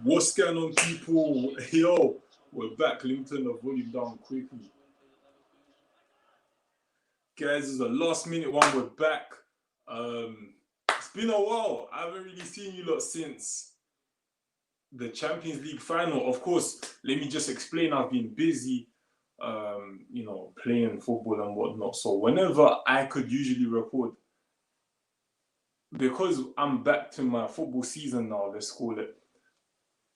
What's going on, people? Yo, we're back. Let me turn the volume down quickly. Guys, this is a last minute one. We're back. It's been a while. I haven't really seen you lot since the Champions League final. Of course, let me just explain. I've been busy, playing football and whatnot. So whenever I could usually record, because I'm back to my football season now, let's call it,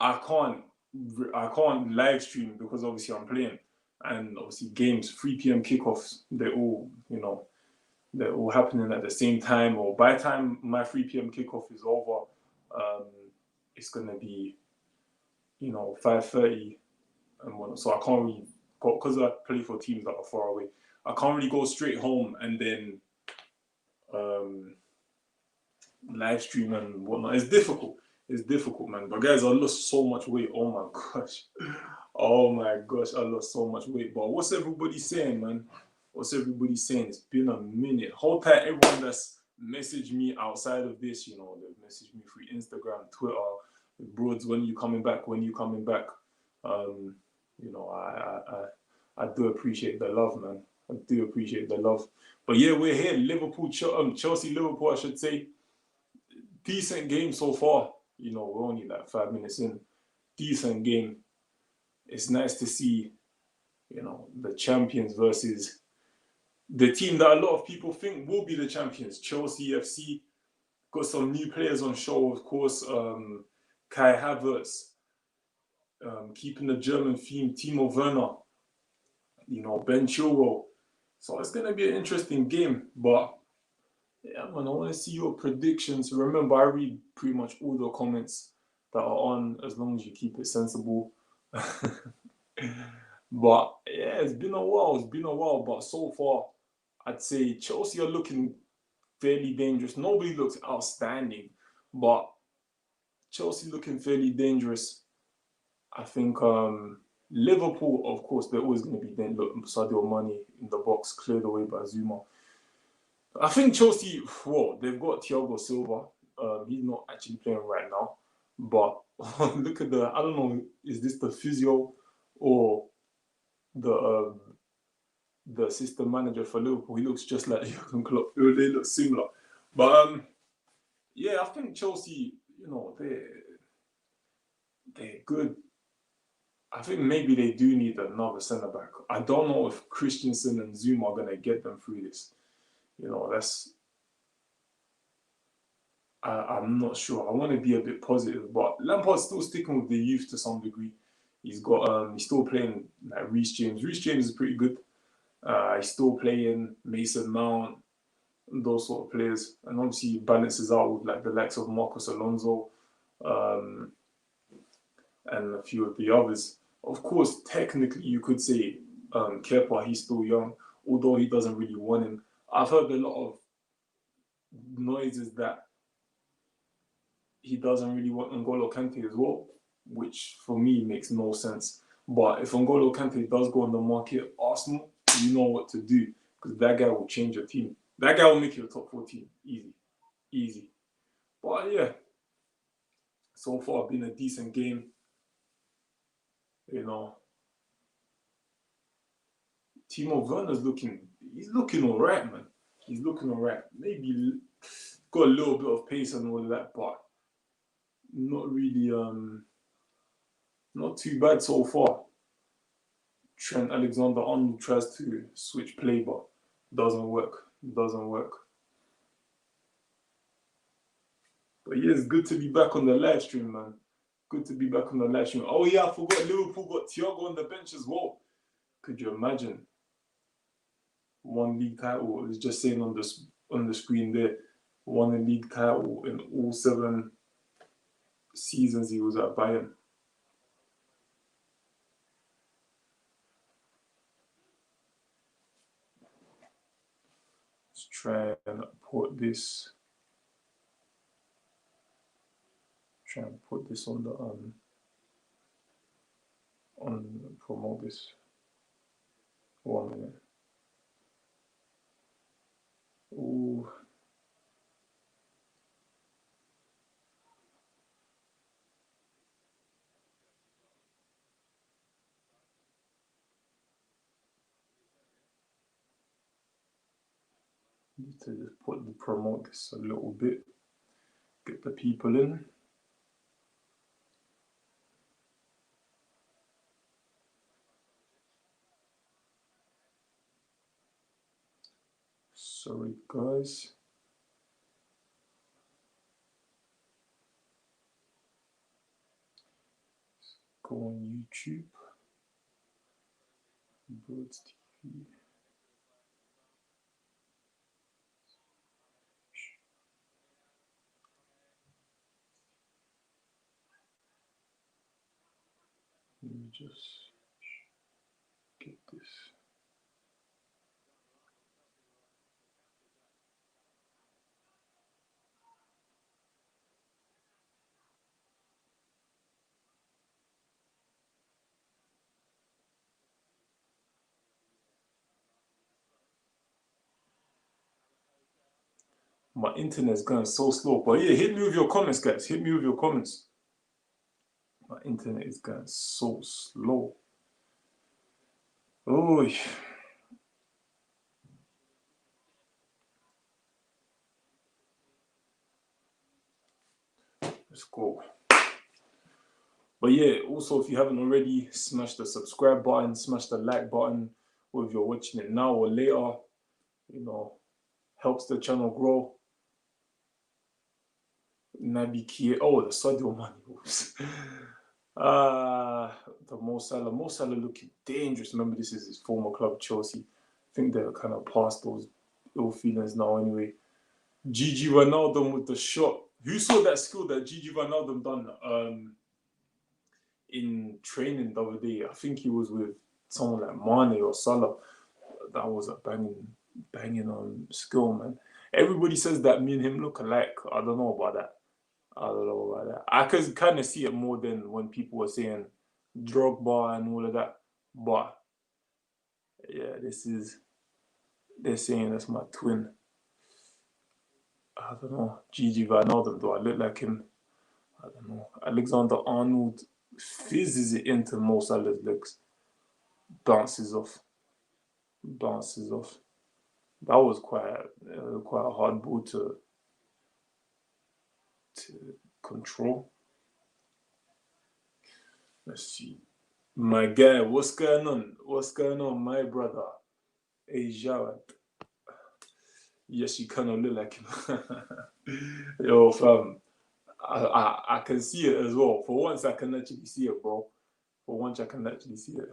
I can't live stream because obviously I'm playing, and obviously games 3 p.m. kickoffs, they're all happening at the same time, or by the time my 3 p.m. kickoff is over, it's gonna be 5:30 and whatnot. So I can't really go, because I play for teams that are far away. I can't really go straight home and then live stream and whatnot. It's difficult, man. But guys, I lost so much weight. Oh my gosh, I lost so much weight. But what's everybody saying, man? What's everybody saying? It's been a minute. Hold tight, everyone that's messaged me outside of this. They've messaged me through Instagram, Twitter, broads. When you coming back? I do appreciate the love, man. I do appreciate the love. But yeah, we're here. Chelsea, Liverpool, I should say. Decent game so far. We're only like 5 minutes in. Decent game. It's nice to see, the champions versus the team that a lot of people think will be the champions. Chelsea FC. Got some new players on show, of course. Kai Havertz. Keeping the German theme. Timo Werner. Ben Chilwell. So it's going to be an interesting game. But yeah, man, I want to see your predictions. Remember, I read pretty much all the comments that are on, as long as you keep it sensible. But yeah, it's been a while. But so far, I'd say Chelsea are looking fairly dangerous. Nobody looks outstanding, but Chelsea looking fairly dangerous. I think Liverpool, of course, they're always going to be there. Look, Sadio Mane in the box, cleared away by Zuma. I think Chelsea, they've got Thiago Silva. He's not actually playing right now. But look at I don't know, is this the physio or the assistant manager for Liverpool? He looks just like Jurgen Klopp. They look similar. But yeah, I think Chelsea, they're good. I think maybe they do need another centre-back. I don't know if Christensen and Zuma are going to get them through this. I'm not sure. I want to be a bit positive, but Lampard's still sticking with the youth to some degree. He's still playing like Reece James. Reece James is pretty good. He's still playing Mason Mount, those sort of players, and obviously he balances out with like the likes of Marcos Alonso, and a few of the others. Of course, technically you could say Kepa, he's still young, although he doesn't really want him. I've heard a lot of noises that he doesn't really want N'Golo Kante as well, which for me makes no sense. But if N'Golo Kante does go on the market, Arsenal, you know what to do, because that guy will change your team. That guy will make you a top 4 team. Easy. But yeah, so far been a decent game. Timo Werner's he's looking all right, man. He's looking all right. Maybe got a little bit of pace and all of that, but not really, not too bad so far. Trent Alexander-Arnold tries to switch play, but doesn't work. But yeah, it's good to be back on the live stream, man. Good to be back on the live stream. Oh yeah, I forgot Liverpool got Thiago on the bench as well. Could you imagine? 1 league title. It's just saying on the screen there. 1 a league title in all 7 seasons he was at Bayern. Let's try and put this. On the promote this. 1 minute. Ooh. Need to just promote this a little bit. Get the people in. Sorry, guys. Go on YouTube. Birds TV. Let me just get this. My internet's going so slow. But yeah, hit me with your comments, guys. Hit me with your comments. My internet is going so slow. Oh, let's go. But yeah, also if you haven't already, smash the subscribe button, smash the like button, whether you're watching it now or later. You know, helps the channel grow. Naby Keita. Oh, the Sadio Mane moves. The Mo Salah. Mo Salah looking dangerous. Remember, this is his former club, Chelsea. I think they're kind of past those ill feelings now anyway. Gigi Wijnaldum with the shot. Who saw that skill that Gigi Wijnaldum done in training the other day? I think he was with someone like Mane or Salah. That was a banging skill, man. Everybody says that me and him look alike. I don't know about that. I could kind of see it more than when people were saying Drogba and all of that. But yeah, they're saying that's my twin. I don't know. Gigi Wijnaldum, do I look like him? I don't know. Alexander Arnold fizzes it into Mo Salah's legs. Bounces off. That was quite a hard ball to control. Let's see. My guy, what's going on? What's going on, my brother? Hey, Jawad. Yes, you kind of look like him. Yo, fam. I can see it as well. For once, I can actually see it, bro. For once, I can actually see it.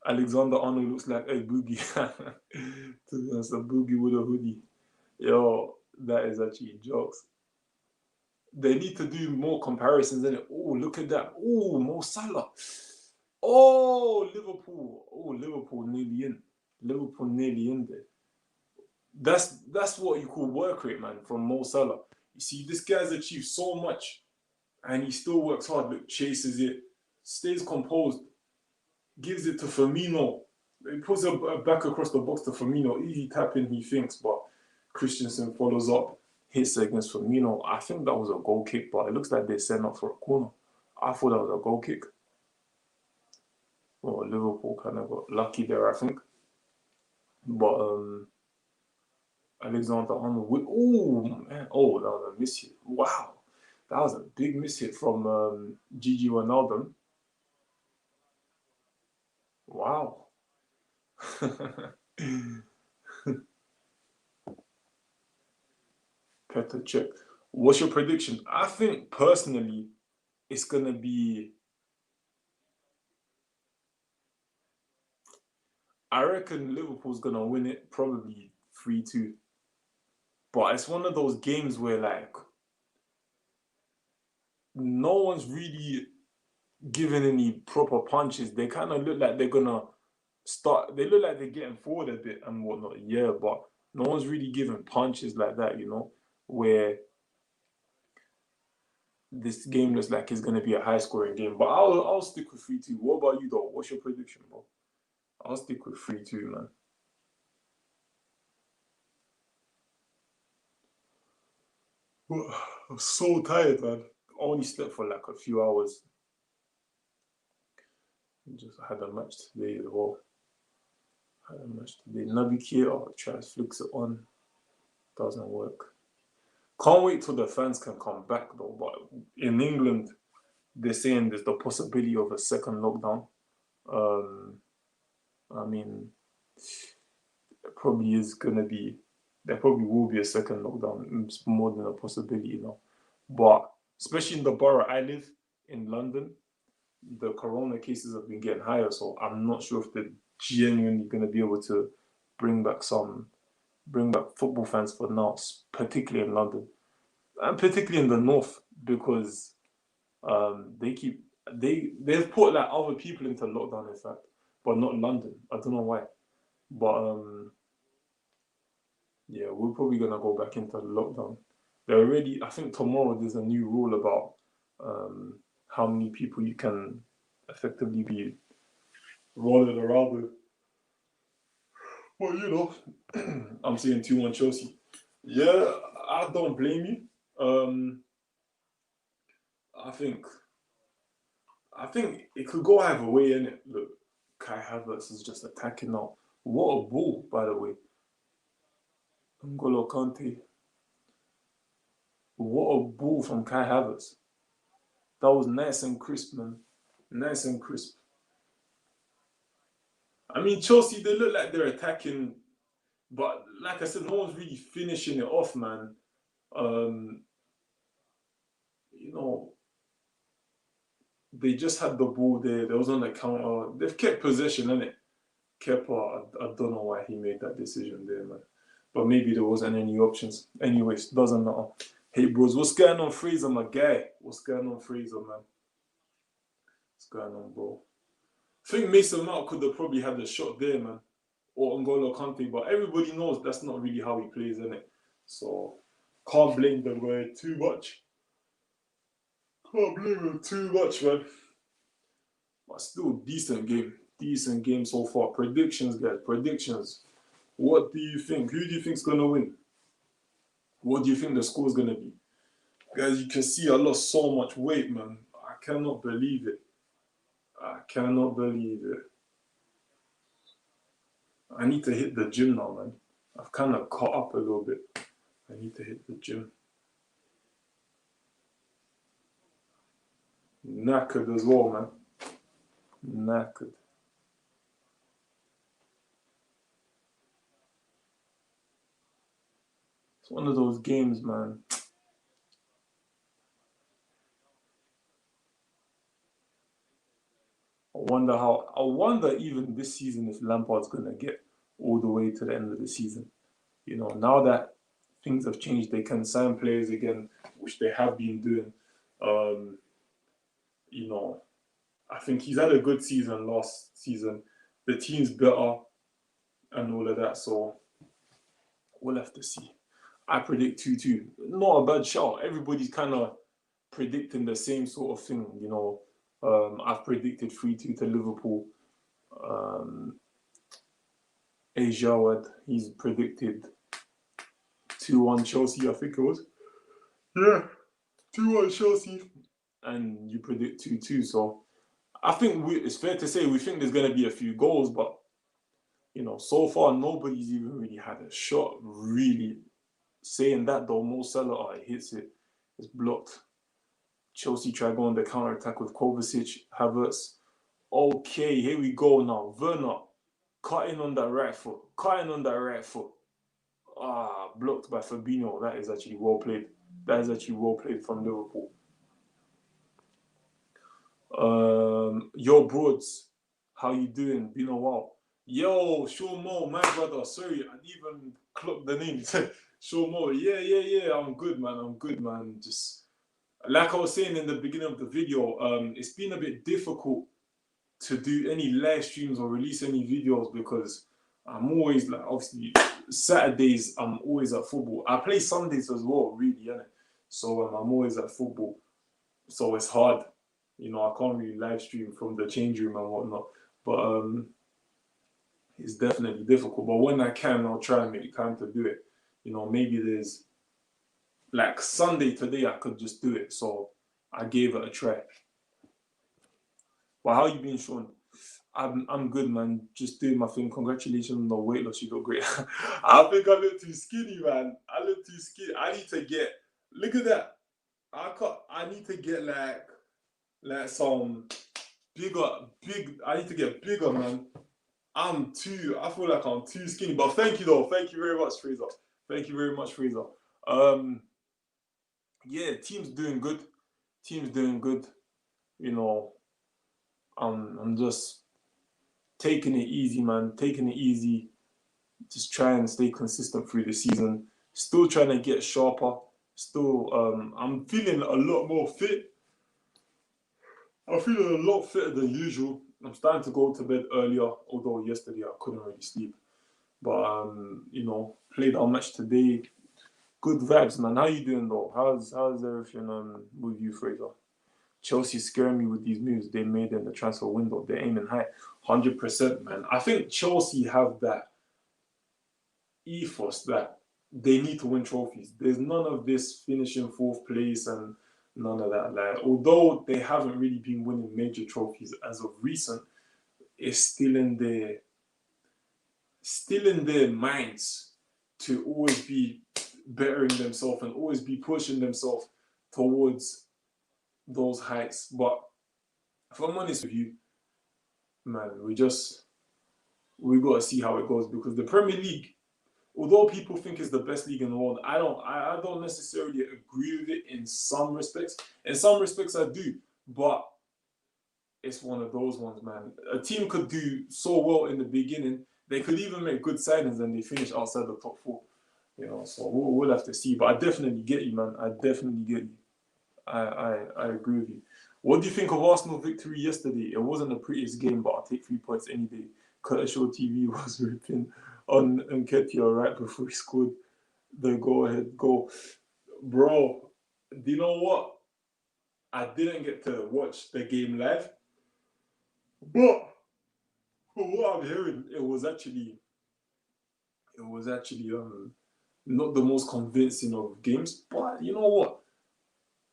Alexander Arnold looks like a boogie. To be honest, a boogie with a hoodie. Yo, that is actually jokes. They need to do more comparisons in it. Oh, look at that. Oh, Mo Salah. Oh, Liverpool. Oh, Liverpool nearly in. Liverpool nearly in there. That's what you call work rate, man, from Mo Salah. You see, this guy's achieved so much and he still works hard. Look, chases it, stays composed, gives it to Firmino. He puts it back across the box to Firmino. Easy tapping, he thinks, but Christensen follows up, hits against Firmino. I think that was a goal kick, but it looks like they sent up for a corner. I thought that was a goal kick. Well, Liverpool kind of got lucky there, I think. But Alexander Arnold with man, that was a miss hit. Wow, that was a big miss hit from Gigi Wijnaldum. Wow. Petr Cech. What's your prediction? I think personally, it's gonna be. I reckon Liverpool's gonna win it, probably 3-2. But it's one of those games where like no one's really giving any proper punches. They kind of look like they're gonna start. They look like they're getting forward a bit and whatnot. Yeah, but no one's really giving punches like that. Where this game looks like it's gonna be a high-scoring game. But I'll stick with 3-2. What about you though? What's your prediction, bro? I'll stick with 3-2, man. I'm so tired, man. I only slept for like a few hours. Just had a match today as well. How much did they navigate? Or tries flicks it on. Doesn't work. Can't wait till the fans can come back though. But in England, they're saying there's the possibility of a second lockdown. I mean, it probably is gonna be. There probably will be a second lockdown. It's more than a possibility, you know. But especially in the borough I live in London, the corona cases have been getting higher. So I'm not sure if they're genuinely gonna be able to bring back football fans for now, particularly in London and particularly in the north because they've put like other people into lockdown in fact, but not London. I don't know why, but yeah, we're probably gonna go back into lockdown. I think tomorrow there's a new rule about how many people you can effectively be rolling around with. Well, you know, I'm saying 2-1 Chelsea. Yeah, I don't blame you. I think it could go either way, innit? Look, Kai Havertz is just attacking now. What a ball, by the way. N'Golo Kante. What a ball from Kai Havertz. That was nice and crisp, man. Nice and crisp. I mean, Chelsea, they look like they're attacking, but like I said, no one's really finishing it off, man. You know, they just had the ball there. There was on the counter. They've kept possession, innit? Kepa, I don't know why he made that decision there, man. But maybe there wasn't any options. Anyways, doesn't matter. Hey, bros, what's going on, Fraser, my guy? What's going on, Fraser, man? What's going on, bro? I think Mason Mount could have probably had a shot there, man. Or N'Golo Kante, but everybody knows that's not really how he plays, innit? So, can't blame the guy too much. Can't blame him too much, man. But still, decent game. Decent game so far. Predictions, guys. Predictions. What do you think? Who do you think's gonna win? What do you think the score's gonna be? Guys, you can see I lost so much weight, man. I cannot believe it. I cannot believe it. I need to hit the gym now, man. I've kind of caught up a little bit. I need to hit the gym. Knackered as well, man. Knackered. It's one of those games, man. I wonder even this season if Lampard's gonna get all the way to the end of the season. You know, now that things have changed, they can sign players again, which they have been doing. You know, I think he's had a good season last season. The team's better and all of that, so we'll have to see. I predict 2-2. Not a bad shout. Everybody's kind of predicting the same sort of thing, you know. I've predicted 3-2 to Liverpool. Ajawad, he's predicted 2-1 Chelsea, I think it was. Yeah, 2-1 Chelsea. And you predict 2-2. So I think it's fair to say we think there's going to be a few goals, but, you know, so far nobody's even really had a shot, really. Saying that though, Mo Salah, hits it. It's blocked. Chelsea try going on the counter-attack with Kovacic, Havertz. Okay, here we go now. Werner, cutting on that right foot. Blocked by Fabinho. That is actually well played. From Liverpool. Yo, Broads, how you doing? Been a while. Yo, Shaw Mo, my brother. Sorry, I didn't even clock the name. Shaw Mo, yeah. I'm good, man. Just like I was saying in the beginning of the video, it's been a bit difficult to do any live streams or release any videos because I'm always like, obviously, Saturdays I'm always at football. I play Sundays as well, really, innit? So I'm always at football. So it's hard. You know, I can't really live stream from the change room and whatnot. But it's definitely difficult. But when I can, I'll try and make time to do it. You know, maybe there's like Sunday today, I could just do it. So I gave it a try. But how you been, Sean? I'm good, man. Just doing my thing. Congratulations on the weight loss. You look great. I think I look too skinny, man. I look too skinny. I need to get. Look at that. I need to get like some big. I need to get bigger, man. I feel like I'm too skinny. But thank you though. Thank you very much, Fraser. Thank you very much, Fraser. Yeah, team's doing good. Team's doing good. You know, I'm just taking it easy, man. Taking it easy. Just try and stay consistent through the season. Still trying to get sharper. Still, I'm feeling a lot more fit. I'm feeling a lot fitter than usual. I'm starting to go to bed earlier, although yesterday I couldn't really sleep. But you know, played our match today. Good vibes, man. How you doing though? How's everything with you, Fraser? Chelsea scaring me with these moves they made in the transfer window. They're aiming high, 100%, man. I think Chelsea have that ethos that they need to win trophies. There's none of this finishing fourth place and none of that. Like, although they haven't really been winning major trophies as of recent, it's still in their minds to always be bettering themselves and always be pushing themselves towards those heights. But if I'm honest with you, man, we gotta see how it goes, because the Premier League, although people think it's the best league in the world, I don't necessarily agree with it in some respects. In some respects, I do, but it's one of those ones, man. A team could do so well in the beginning, they could even make good signings and they finish outside the top four. You know, so we'll have to see. But I definitely get you, man. I definitely get you. I agree with you. What do you think of Arsenal victory yesterday? It wasn't the prettiest game, but I'll take 3 points any day. Curtis Shaw TV was ripping on Nketiah right before he scored the go-ahead goal. Bro, do you know what? I didn't get to watch the game live, but from what I'm hearing, it was actually not the most convincing of games. But you know what?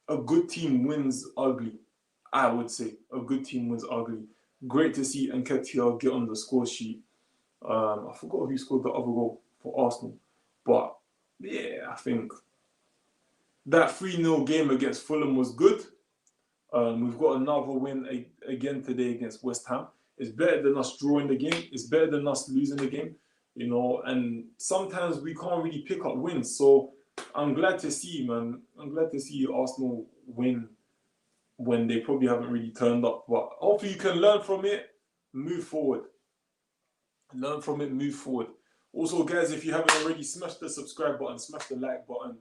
A good team wins ugly. I would say a good team wins ugly. Great to see Nketiah get on the score sheet. I forgot who scored the other goal for Arsenal, but yeah, I think that 3-0 game against Fulham was good. We've got another win again today against West Ham. It's better than us drawing the game. It's better than us losing the game, you know. And sometimes we can't really pick up wins. So I'm glad to see, man. I'm glad to see Arsenal win when they probably haven't really turned up. But hopefully you can learn from it, move forward. Learn from it, move forward. Also, guys, if you haven't already, smash the subscribe button, smash the like button.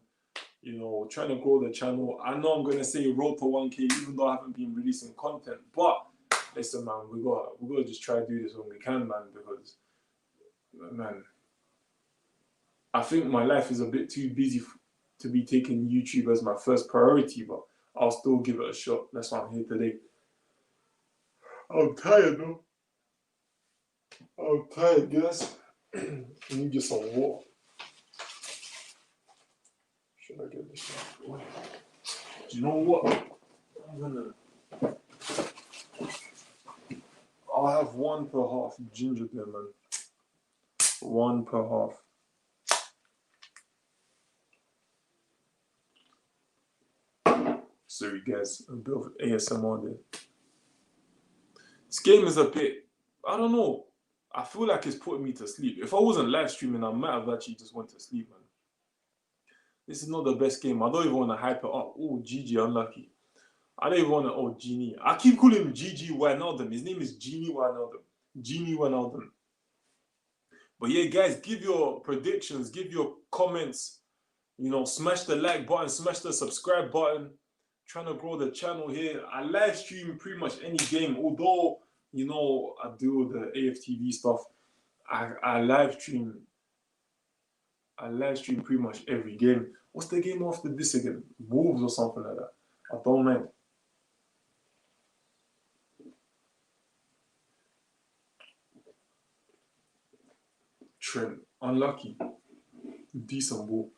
You know, trying to grow the channel. I know I'm gonna say road to 1K, even though I haven't been releasing content. But listen, man, we gotta just try to do this when we can, man. Because, man, I think my life is a bit too busy to be taking YouTube as my first priority. But I'll still give it a shot. That's why I'm here today. I'm tired, though. I'm tired, guys. I need just some water. Should I get this one? Do you know what? I'll have one per half ginger beer, man. One per half. Sorry, guys. A bit of ASMR there. This game is a bit, I don't know. I feel like it's putting me to sleep. If I wasn't live streaming, I might have actually just went to sleep, man. This is not the best game. I don't even want to hype it up. Oh, GG, unlucky. I don't even want to, oh, Genie. I keep calling him GG Wijnaldum. His name is Genie Wijnaldum. Genie Wijnaldum. But yeah, guys, give your predictions, give your comments. You know, smash the like button, smash the subscribe button. Trying to grow the channel here. I live stream pretty much any game, although, you know, I do the AFTV stuff. I live stream pretty much every game. What's the game after this again? Wolves or something like that. I don't mind. Trent, unlucky. Decent ball.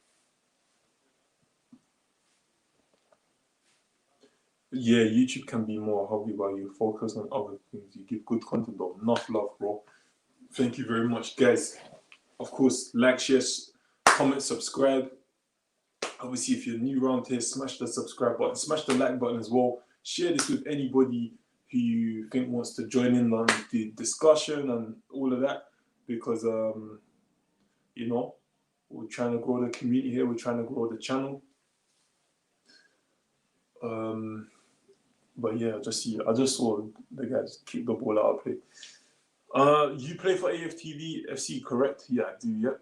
Yeah, YouTube can be more a hobby while you focus on other things. You give good content, though. Enough love, bro. Thank you very much, guys. Of course, like, share, comment, subscribe. Obviously, if you're new around here, smash the subscribe button, smash the like button as well. Share this with anybody who you think wants to join in on the discussion and all of that, because you know, we're trying to grow the community here. We're trying to grow the channel. But yeah, I just saw the guys kick the ball out of play. You play for AFTV FC, correct? Yeah, I do. Yeah.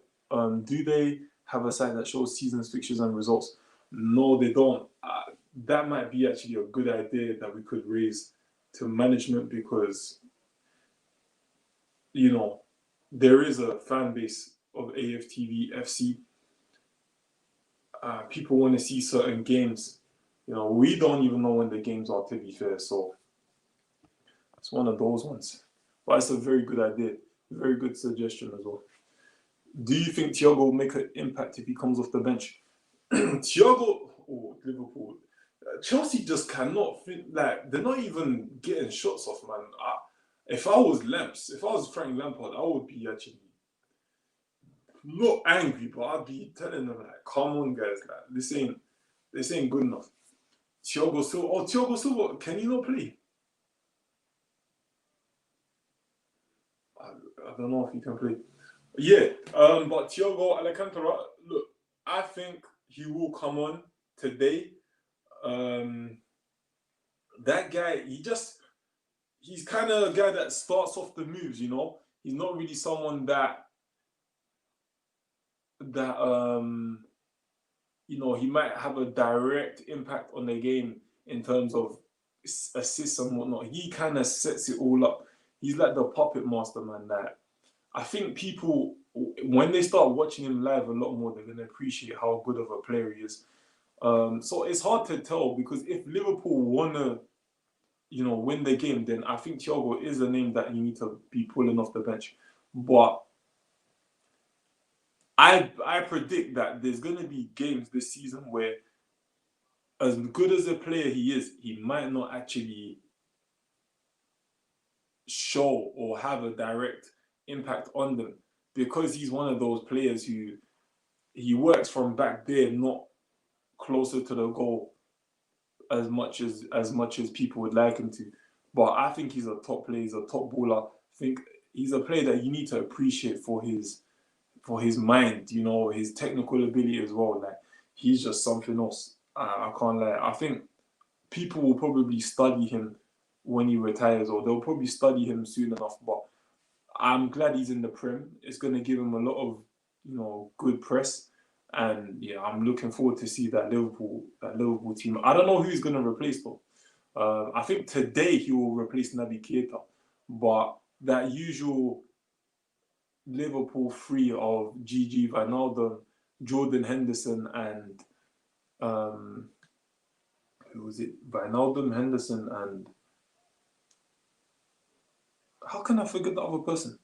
Do they have a site that shows seasons, fixtures, and results? No, they don't. That might be actually a good idea that we could raise to management, because you know there is a fan base of AFTV FC. People want to see certain games. You know, we don't even know when the games are, to be fair. So it's one of those ones. But it's a very good idea. Very good suggestion as well. Do you think Thiago will make an impact if he comes off the bench? Thiago, Liverpool. Chelsea just cannot think, like, they're not even getting shots off, man. If I was Frank Lampard, I would be actually not angry, but I'd be telling them, like, come on, guys, like, this ain't good enough. Thiago Silva, can you not play? I don't know if he can play. Yeah, but Thiago Alcantara, look, I think he will come on today. That guy, he's kind of a guy that starts off the moves, you know. He's not really someone that you know, he might have a direct impact on the game in terms of assists and whatnot. He kind of sets it all up. He's like the puppet master, man. That I think people, when they start watching him live a lot more, they're going to appreciate how good of a player he is. So it's hard to tell, because if Liverpool want to, you know, win the game, then I think Thiago is a name that you need to be pulling off the bench. But I predict that there's going to be games this season where, as good as a player he is, he might not actually show or have a direct impact on them, because he's one of those players who he works from back there, not closer to the goal as much as people would like him to. But I think he's a top player. He's a top baller. I think he's a player that you need to appreciate for his mind, you know, his technical ability as well. Like, he's just something else. I can't lie. I think people will probably study him when he retires, or they'll probably study him soon enough. But I'm glad he's in the Prem. It's going to give him a lot of, you know, good press. And yeah, I'm looking forward to see that Liverpool team. I don't know who he's going to replace though. I think today he will replace Naby Keita, but that usual Liverpool three of Gigi Wijnaldum, Jordan Henderson, and who was it? Wijnaldum, Henderson, and how can I forget the other person?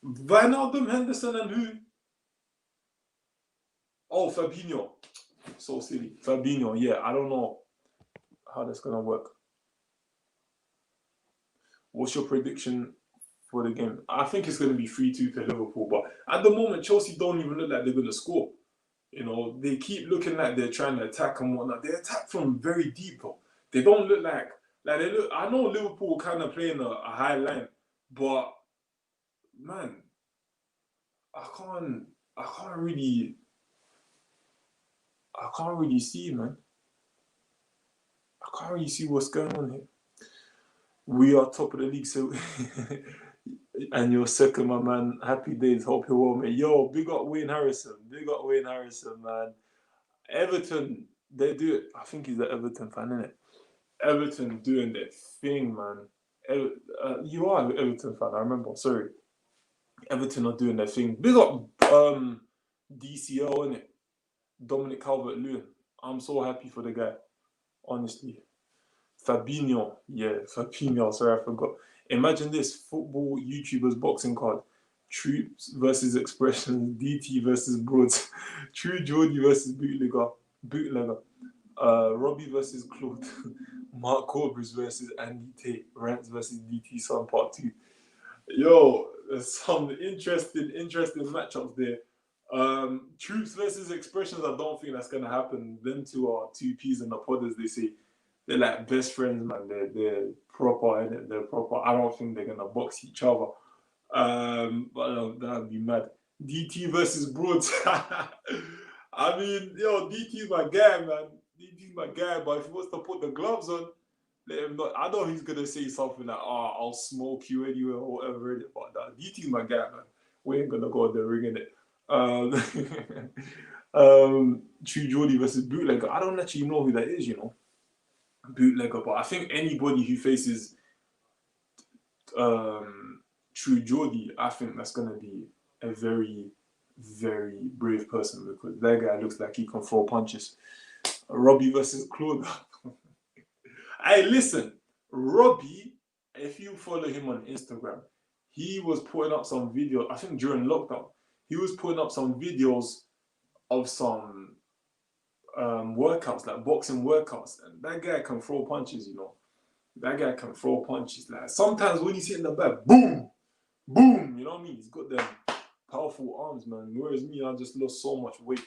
Wijnaldum, Henderson, and who? Oh, Fabinho. So silly. Fabinho, yeah. I don't know how that's going to work. What's your prediction for the game? I think it's going to be 3-2 to Liverpool, but at the moment, Chelsea don't even look like they're going to score. You know, they keep looking like they're trying to attack and whatnot. They attack from very deep, though. They don't look like they look. I know Liverpool kind of playing a high line, but man, I can't really see, man. I can't really see what's going on here. We are top of the league, so and you're second, my man. Happy days. Hope you're well, mate. Yo, big up Wayne Harrison. Big up Wayne Harrison, man. Everton, they do it. I think he's an Everton fan, isn't it? Everton doing their thing, man. You are an Everton fan, I remember. Sorry. Everton are doing their thing. Big up DCL, innit? Dominic Calvert-Lewin. I'm so happy for the guy, honestly. Fabinho. Yeah, Fabinho. Sorry, I forgot. Imagine this. Football YouTubers boxing card. Troops versus Expressions. DT versus Broads. True Geordie versus Bootlegger. Robbie versus Claude. Mark Corbridge versus Andy Tate. Rants versus DT Sun Part 2. Yo, there's some interesting matchups there. Truths versus expressions, I don't think that's gonna happen. Them two are two peas in the pod, as they say. They're like best friends, man. They're proper, innit? They're proper. I don't think they're gonna box each other. But that'd be mad. DT versus Broads. I mean, yo, DT's my guy, man. DT's my guy, but if he wants to put the gloves on, let him not. I know he's gonna say something like, "Oh, I'll smoke you anywhere" or whatever. But DT's my guy, man. We ain't gonna go in the ring in it. True Geordie versus Bootlegger. I don't actually know who that is, Bootlegger, but I think anybody who faces True Geordie, I think that's gonna be a very, very brave person because that guy looks like he can throw punches. Robbie versus Claude. Hey, listen, Robbie, if you follow him on Instagram, he was putting up some videos, I think during lockdown, he was putting up some videos of some workouts, like boxing workouts. And that guy can throw punches, That guy can throw punches. Like sometimes when he's hitting the back, boom, boom, you know what I mean? He's got them powerful arms, man. Whereas me, I just lost so much weight.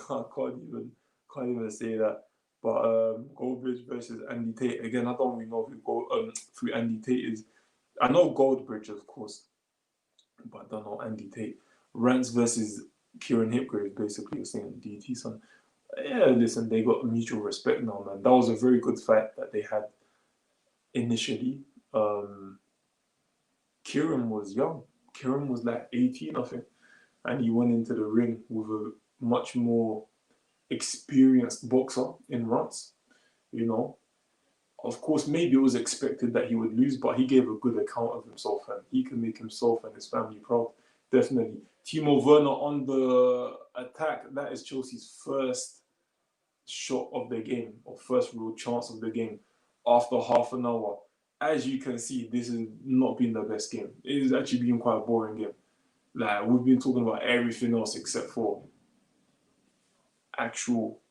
I can't even say that. But Goldbridge versus Andy Tate. Again, I don't really know who Andy Tate is. I know Goldbridge, of course, but I don't know Andy Tate. Rance versus Kieran Hipgrave, basically, you're saying DT son. Yeah, listen, they got mutual respect now, man. That was a very good fight that they had initially. Kieran was young. Kieran was like 18, I think. And he went into the ring with a much more experienced boxer in Rance, Of course, maybe it was expected that he would lose, but he gave a good account of himself and he can make himself and his family proud. Definitely. Timo Werner on the attack. That is Chelsea's first shot of the game, or first real chance of the game after half an hour. As you can see, this has not been the best game. It has actually been quite a boring game. Like, we've been talking about everything else except for actual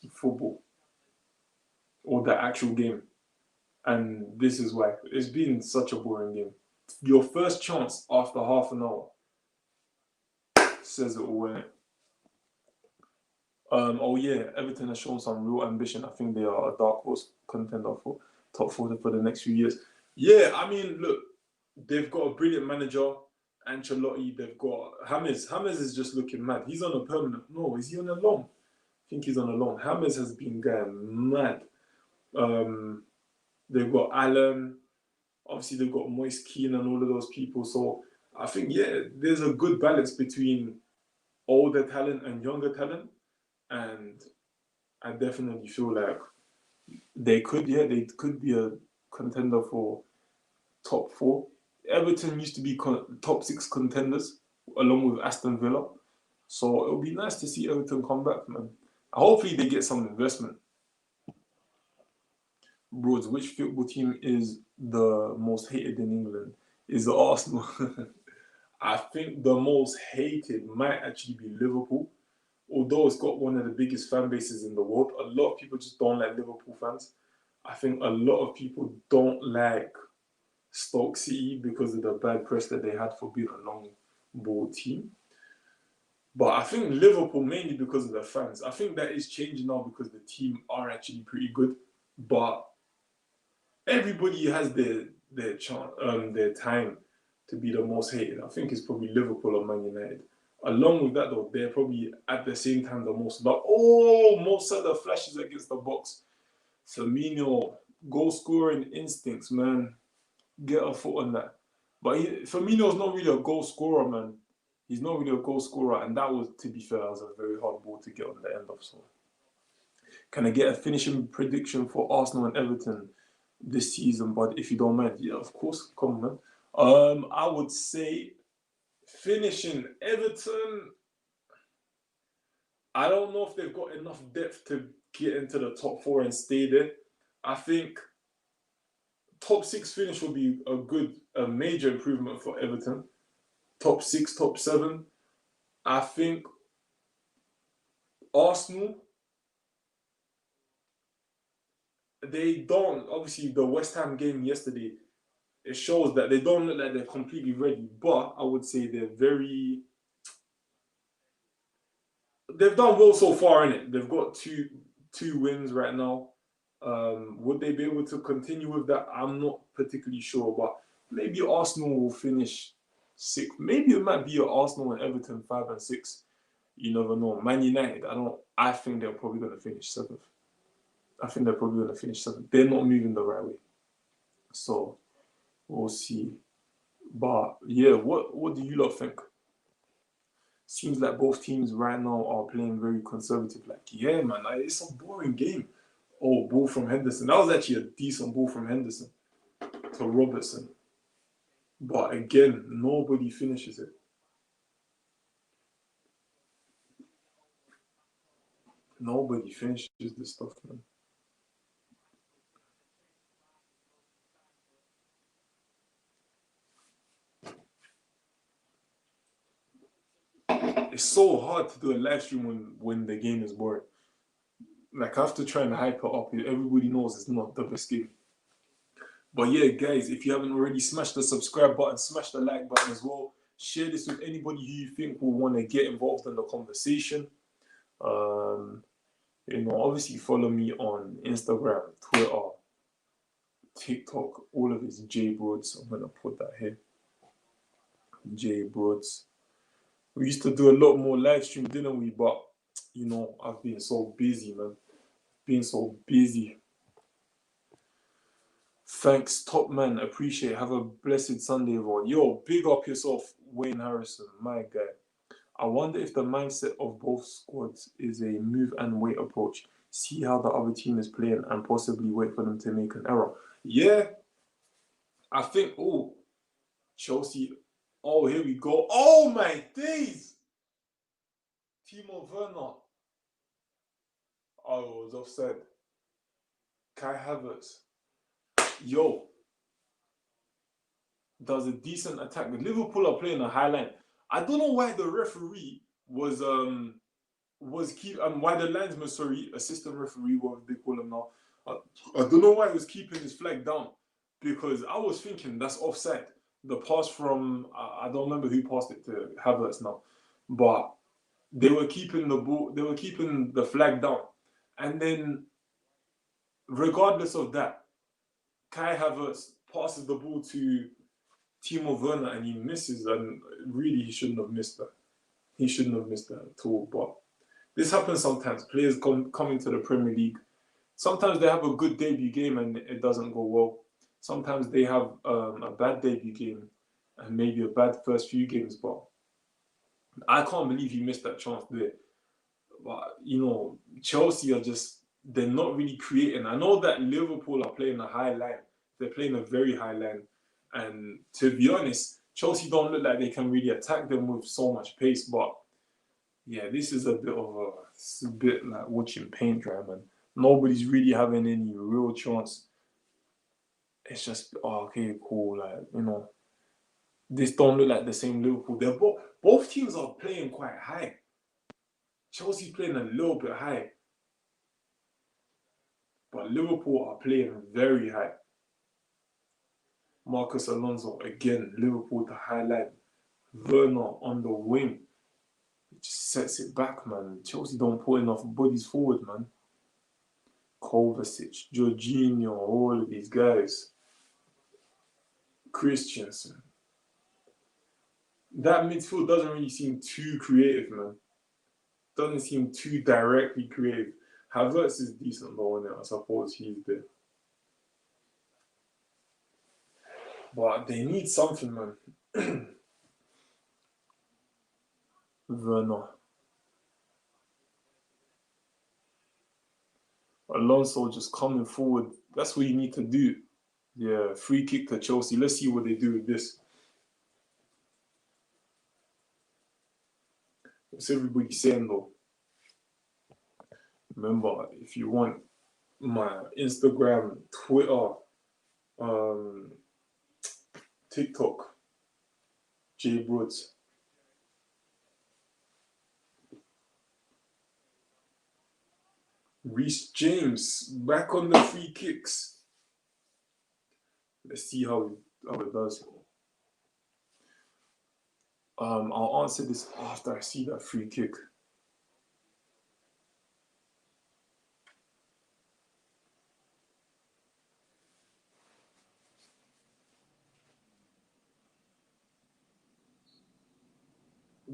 football or the actual game. And this is why. It's been such a boring game. Your first chance after half an hour says it all, innit? Oh yeah, Everton has shown some real ambition. I think they are a dark horse contender for top 4 for the next few years. Yeah, I mean, look, they've got a brilliant manager, Ancelotti. They've got James. James is just looking mad. He's on a permanent. No, is he on a loan? I think he's on a loan. James has been going mad. They've got Allen. Obviously, they've got Moise Keane and all of those people. So I think, yeah, there's a good balance between older talent and younger talent. And I definitely feel like they could be a contender for top 4. Everton used to be top 6 contenders along with Aston Villa. So it'll be nice to see Everton come back, man. Hopefully they get some investment. Broads, which football team is the most hated in England? Is the Arsenal. I think the most hated might actually be Liverpool. Although it's got one of the biggest fan bases in the world, a lot of people just don't like Liverpool fans. I think a lot of people don't like Stoke City because of the bad press that they had for being a long ball team. But I think Liverpool mainly because of the fans. I think that is changing now because the team are actually pretty good. But everybody has their time to be the most hated. I think it's probably Liverpool or Man United. Along with that, though, they're probably at the same time the most loved. Oh, most of the flashes against the box. Firmino, goal scoring instincts, man. Get a foot on that. But Firmino's not really a goal scorer, man. He's not really a goal scorer, and that was, to be fair, that was a very hard ball to get on the end of. So, can I get a finishing prediction for Arsenal and Everton this season? But if you don't mind, yeah, of course, come on, man. I would say finishing Everton. I don't know if they've got enough depth to get into the top 4 and stay there. I think top 6 finish will be a major improvement for Everton. Top 6, top 7. I think Arsenal they don't. Obviously, the West Ham game yesterday, it shows that they don't look like they're completely ready. But I would say they've done well so far in it. They've got two wins right now. Would they be able to continue with that? I'm not particularly sure, but maybe Arsenal will finish sixth. Maybe it might be an Arsenal and Everton 5 and 6. You never know. Man United, I think they're probably going to finish seventh. I think they're probably going to finish seventh. They're not moving the right way, so we'll see. But yeah, what do you lot think? Seems like both teams right now are playing very conservative. Like, yeah, man, it's a boring game. Oh, ball from Henderson. That was actually a decent ball from Henderson to Robertson. But again, nobody finishes it. Nobody finishes this stuff, man. It's so hard to do a live stream when the game is boring. Like, I have to try and hype it up. Everybody knows it's not the best game. But yeah, guys, if you haven't already, smash the subscribe button, smash the like button as well. Share this with anybody who you think will want to get involved in the conversation. Obviously follow me on Instagram, Twitter, TikTok. All of it's J Broads. I'm gonna put that here. J Broads. We used to do a lot more live stream, didn't we? But I've been so busy, man. Been so busy. Thanks, top man. Appreciate it. Have a blessed Sunday, everyone. Yo, big up yourself, Wayne Harrison, my guy. I wonder if the mindset of both squads is a move and wait approach. See how the other team is playing and possibly wait for them to make an error. Yeah, I think, Chelsea. Oh, here we go. Oh, my days. Timo Werner. Oh, it was offside. Kai Havertz. Yo, does a decent attack. Liverpool are playing a high line. I don't know why the referee was why the linesman, assistant referee, what they call him now. I don't know why he was keeping his flag down, because I was thinking that's offside. The pass from I don't remember who passed it to Havertz now, but they were keeping the ball, they were keeping the flag down, and then regardless of that, Kai Havertz passes the ball to Timo Werner and he misses, and really he shouldn't have missed that. He shouldn't have missed that at all. But this happens sometimes. Players come into the Premier League. Sometimes they have a good debut game and it doesn't go well. Sometimes they have a bad debut game and maybe a bad first few games. But I can't believe he missed that chance there. But, Chelsea are they're not really creating. I know that Liverpool are playing a high line. They're playing a very high line. And to be honest, Chelsea don't look like they can really attack them with so much pace. But yeah, this is a bit like watching paint dry, man. Nobody's really having any real chance. It's just, okay, cool. Like, this don't look like the same Liverpool. They're both teams are playing quite high. Chelsea's playing a little bit high, but Liverpool are playing very high. Marcus Alonso, again, Liverpool to highlight. Werner on the wing. It just sets it back, man. Chelsea don't put enough bodies forward, man. Kovacic, Jorginho, all of these guys. Christensen. That midfield doesn't really seem too creative, man. Doesn't seem too directly creative. Havertz is decent though, isn't it? I suppose he's there. But they need something, man. Werner. Alonso just coming forward. That's what you need to do. Yeah, free kick to Chelsea. Let's see what they do with this. What's everybody saying though? Remember, if you want my Instagram, Twitter, TikTok, J Broads. Reece James back on the free kicks. Let's see how it does. I'll answer this after I see that free kick.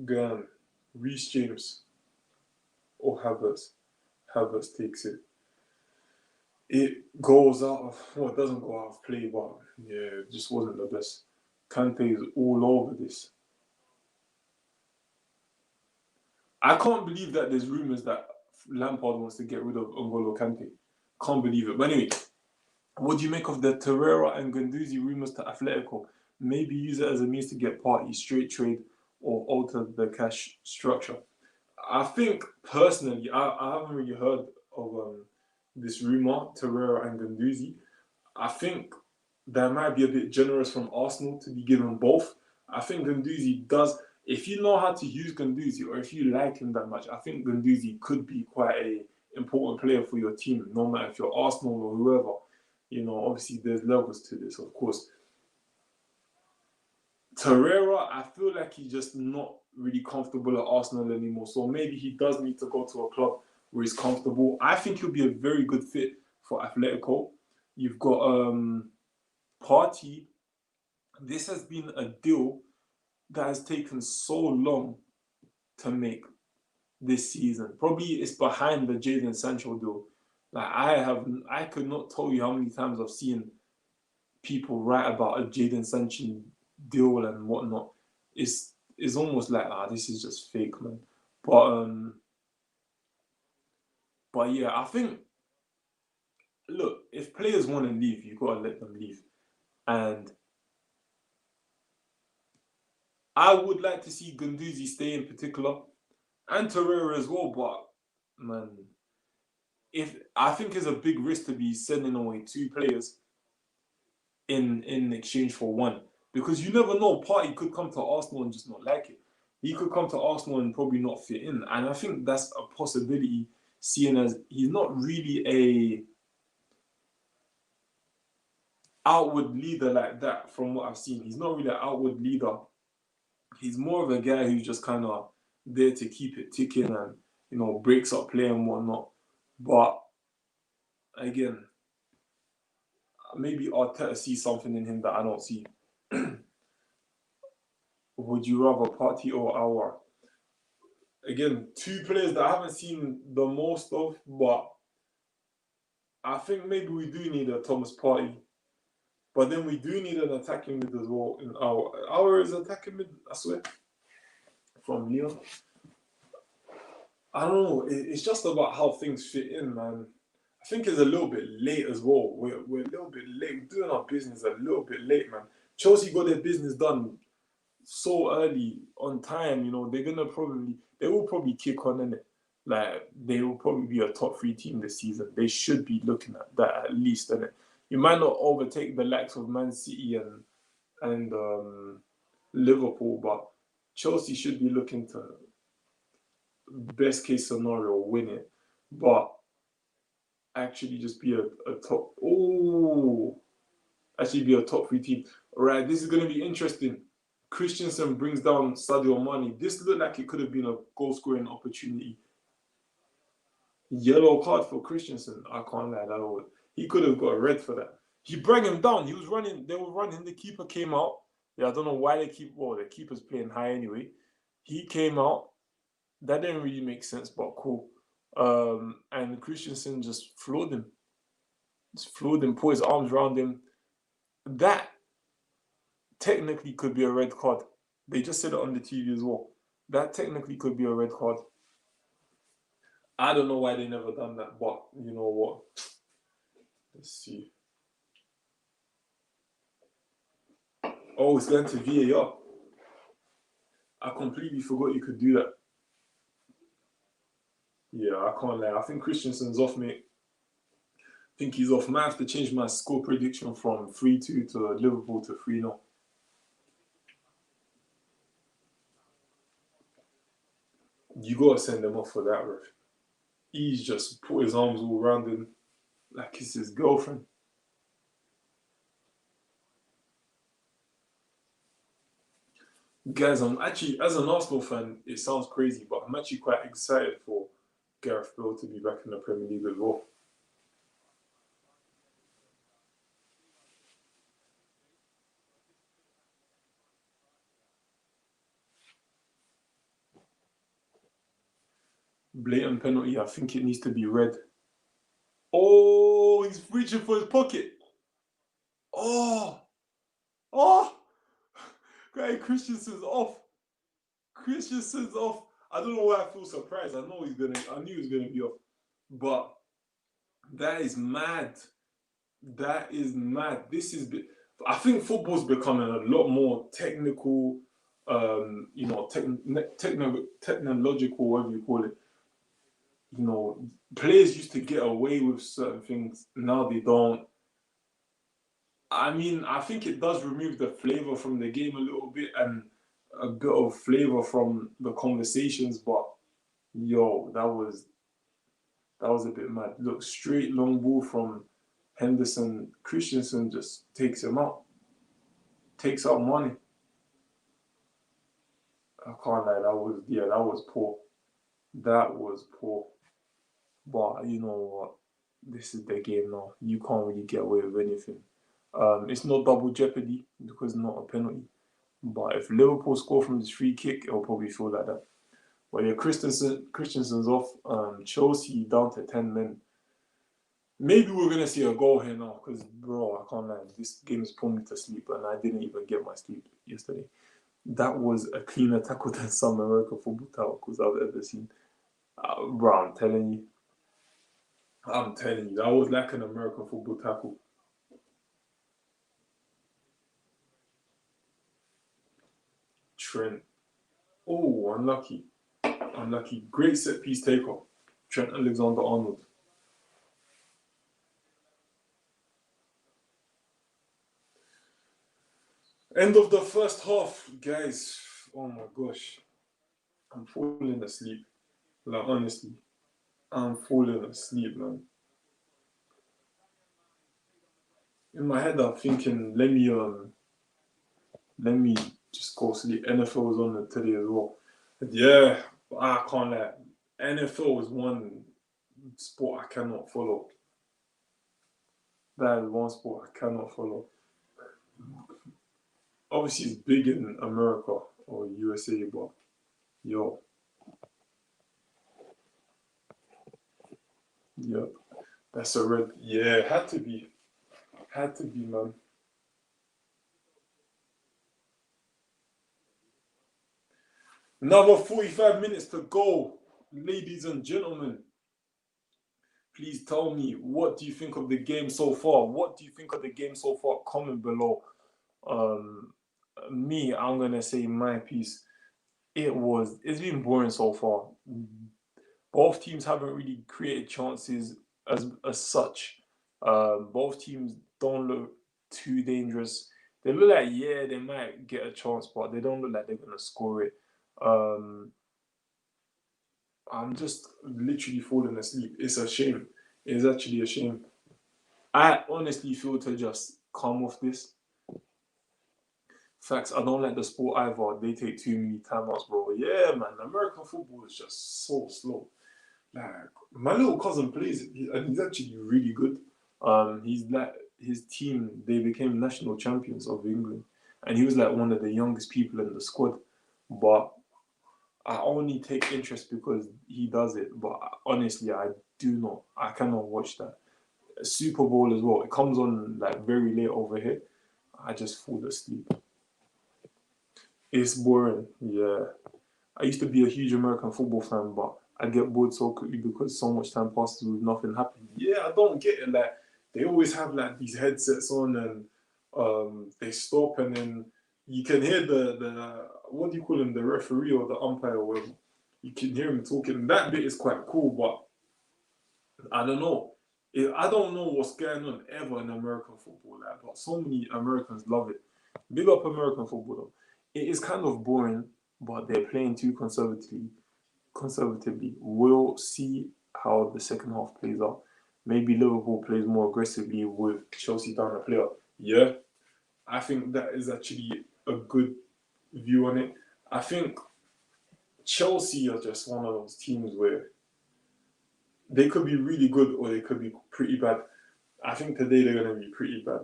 Again, Reece James or Havertz. Havertz takes it. It goes out of, well, it doesn't go out of play, but yeah, it just wasn't the best. Kante is all over this. I can't believe that there's rumours that Lampard wants to get rid of N'Golo Kante. Can't believe it. But anyway, what do you make of the Torreira and Guendouzi rumours to Atletico? Maybe use it as a means to get Partey, straight trade, or alter the cash structure. I think personally, I haven't really heard of this rumour, Torreira and Guendouzi. I think that might be a bit generous from Arsenal to be given both. I think Guendouzi does. If you know how to use Guendouzi, or if you like him that much, I think Guendouzi could be quite a important player for your team, no matter if you're Arsenal or whoever. You know, obviously there's levels to this, of course. Torreira, I feel like he's just not really comfortable at Arsenal anymore. So maybe he does need to go to a club where he's comfortable. I think he'll be a very good fit for Atletico. You've got Partey. This has been a deal that has taken so long to make this season. Probably it's behind the Jadon Sancho deal. Like I could not tell you how many times I've seen people write about a Jadon Sancho deal and whatnot. It's almost like this is just fake, man. But yeah, I think, look, if players want to leave, you gotta let them leave. And I would like to see Guendouzi stay in particular, and Torreira as well. But man, if I think it's a big risk to be sending away two players in exchange for one, because you never know. Partey could come to Arsenal and just not like it. He could come to Arsenal and probably not fit in, and I think that's a possibility. Seeing as he's not really a outward leader like that, from what I've seen, he's not really an outward leader. He's more of a guy who's just kind of there to keep it ticking and breaks up play and whatnot. But again, maybe Arteta sees something in him that I don't see. Would you rather Partey or Aouar? Again, two players that I haven't seen the most of, but I think maybe we do need a Thomas Partey. But then we do need an attacking mid as well. In Aouar is attacking mid, I swear, from Lyon. I don't know. It's just about how things fit in, man. I think it's a little bit late as well. We're a little bit late. We're doing our business a little bit late, man. Chelsea got their business done so early on time. They will probably kick on in it. Like they will probably be a top 3 team this season. They should be looking at that at least, innit? You might not overtake the likes of Man City and Liverpool, but Chelsea should be looking to, best case scenario, win it, but actually just be a top. Actually be a top 3 team. All right, this is going to be interesting. Christensen brings down Sadio Mane. This looked like it could have been a goal scoring opportunity. Yellow card for Christensen. I can't lie, he could have got a red for that. He brought him down. He was running. They were running. The keeper came out. Yeah, I don't know why the keeper's playing high anyway. He came out. That didn't really make sense, but cool. And Christensen just floored him. Put his arms around him. That technically could be a red card. They just said it on the TV as well. That technically could be a red card. I don't know why they never done that, but you know what? Let's see. Oh, it's going to VAR. I completely forgot you could do that. Yeah, I can't lie. I think Christensen's off, mate. I think he's off. Might have to change my score prediction from 3-2 to Liverpool to 3-0. You gotta send them off for that, ref. He's just put his arms all around him like it's his girlfriend. Guys, I'm actually, as an Arsenal fan, it sounds crazy, but I'm actually quite excited for Gareth Bale to be back in the Premier League as well. Blatant penalty, I think it needs to be red. Oh, he's reaching for his pocket. Oh, oh, guy, Christensen's off. Christensen's off. I don't know why I feel surprised. I knew he was gonna be off. But that is mad. That is mad. I think football's becoming a lot more technical, technological, whatever you call it. Players used to get away with certain things. Now they don't. I mean, I think it does remove the flavor from the game a little bit and a bit of flavor from the conversations. But yo, that was a bit mad. Look, straight long ball from Henderson. Christensen just takes him out, takes out money. I can't lie, that was poor. That was poor. But you know what? This is the game now. You can't really get away with anything. It's not double jeopardy because it's not a penalty. But if Liverpool score from this free kick, it'll probably feel like that. But yeah, Christensen's off. Chelsea down to 10 men. Maybe we're gonna see a goal here now, because bro, I can't lie. This game is putting me to sleep, and I didn't even get my sleep yesterday. That was a cleaner tackle than some American football tackles I've ever seen. Bro, I'm telling you, that was like an American football tackle. Trent. Oh, unlucky. Unlucky. Great set piece takeoff. Trent Alexander-Arnold. End of the first half, guys. Oh my gosh. I'm falling asleep. Like, honestly. I'm falling asleep, man. In my head, I'm thinking, let me just go sleep. NFL was on today as well. But yeah, I can't lie. NFL is one sport I cannot follow. That is one sport I cannot follow. Obviously, it's big in America or USA, but yo, yep, that's a red. Yeah, had to be, man. Another 45 minutes to go, ladies and gentlemen. Please tell me, what do you think of the game so far? What do you think of the game so far? Comment below. Um, I'm gonna say my piece. It's been boring so far. Both teams haven't really created chances as such. Both teams don't look too dangerous. They look like, yeah, they might get a chance, but they don't look like they're gonna score it. Um, I'm just literally falling asleep. It's a shame. It's actually a shame. I honestly feel to just come off this. Facts, I don't like the sport either. They take too many timeouts, bro. Yeah, man, American football is just so slow. Like, my little cousin plays it, and he's actually really good. He's like, his team, they became national champions of England, and he was like one of the youngest people in the squad. But I only take interest because he does it. But honestly, I cannot watch that. Super Bowl as well. It comes on like very late over here. I just fall asleep. It's boring. Yeah. I used to be a huge American football fan, but I get bored so quickly because so much time passes with nothing happening. Yeah, I don't get it. Like, they always have like these headsets on, and they stop, and then you can hear the what do you call him, the referee or the umpire or whatever. You can hear him talking. That bit is quite cool, but I don't know. I don't know what's going on ever in American football, like, but so many Americans love it. Big up American football though. It is kind of boring, but they're playing too conservatively. We'll see how the second half plays out. Maybe Liverpool plays more aggressively with Chelsea down the player. Yeah, I think that is actually a good view on it. I think Chelsea are just one of those teams where they could be really good or they could be pretty bad. I think today they're going to be pretty bad.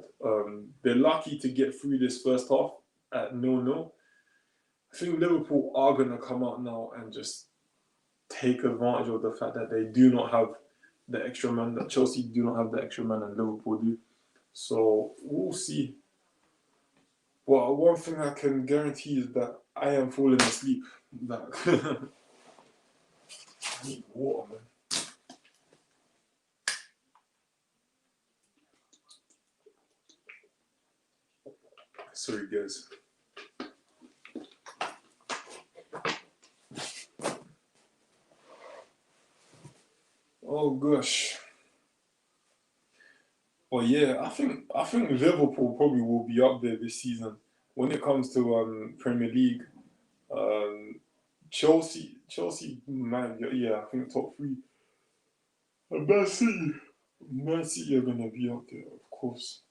They're lucky to get through this first half at 0-0. I think Liverpool are going to come out now and just take advantage of the fact that they do not have the extra man, that Chelsea do not have the extra man and Liverpool do. So we'll see. Well, one thing I can guarantee is that I am falling asleep. That I need water, man. Sorry, guys. Oh gosh. Well, yeah, I think Liverpool probably will be up there this season when it comes to Premier League. Chelsea, man, yeah, I think top three. And Man City are gonna be up there, of course.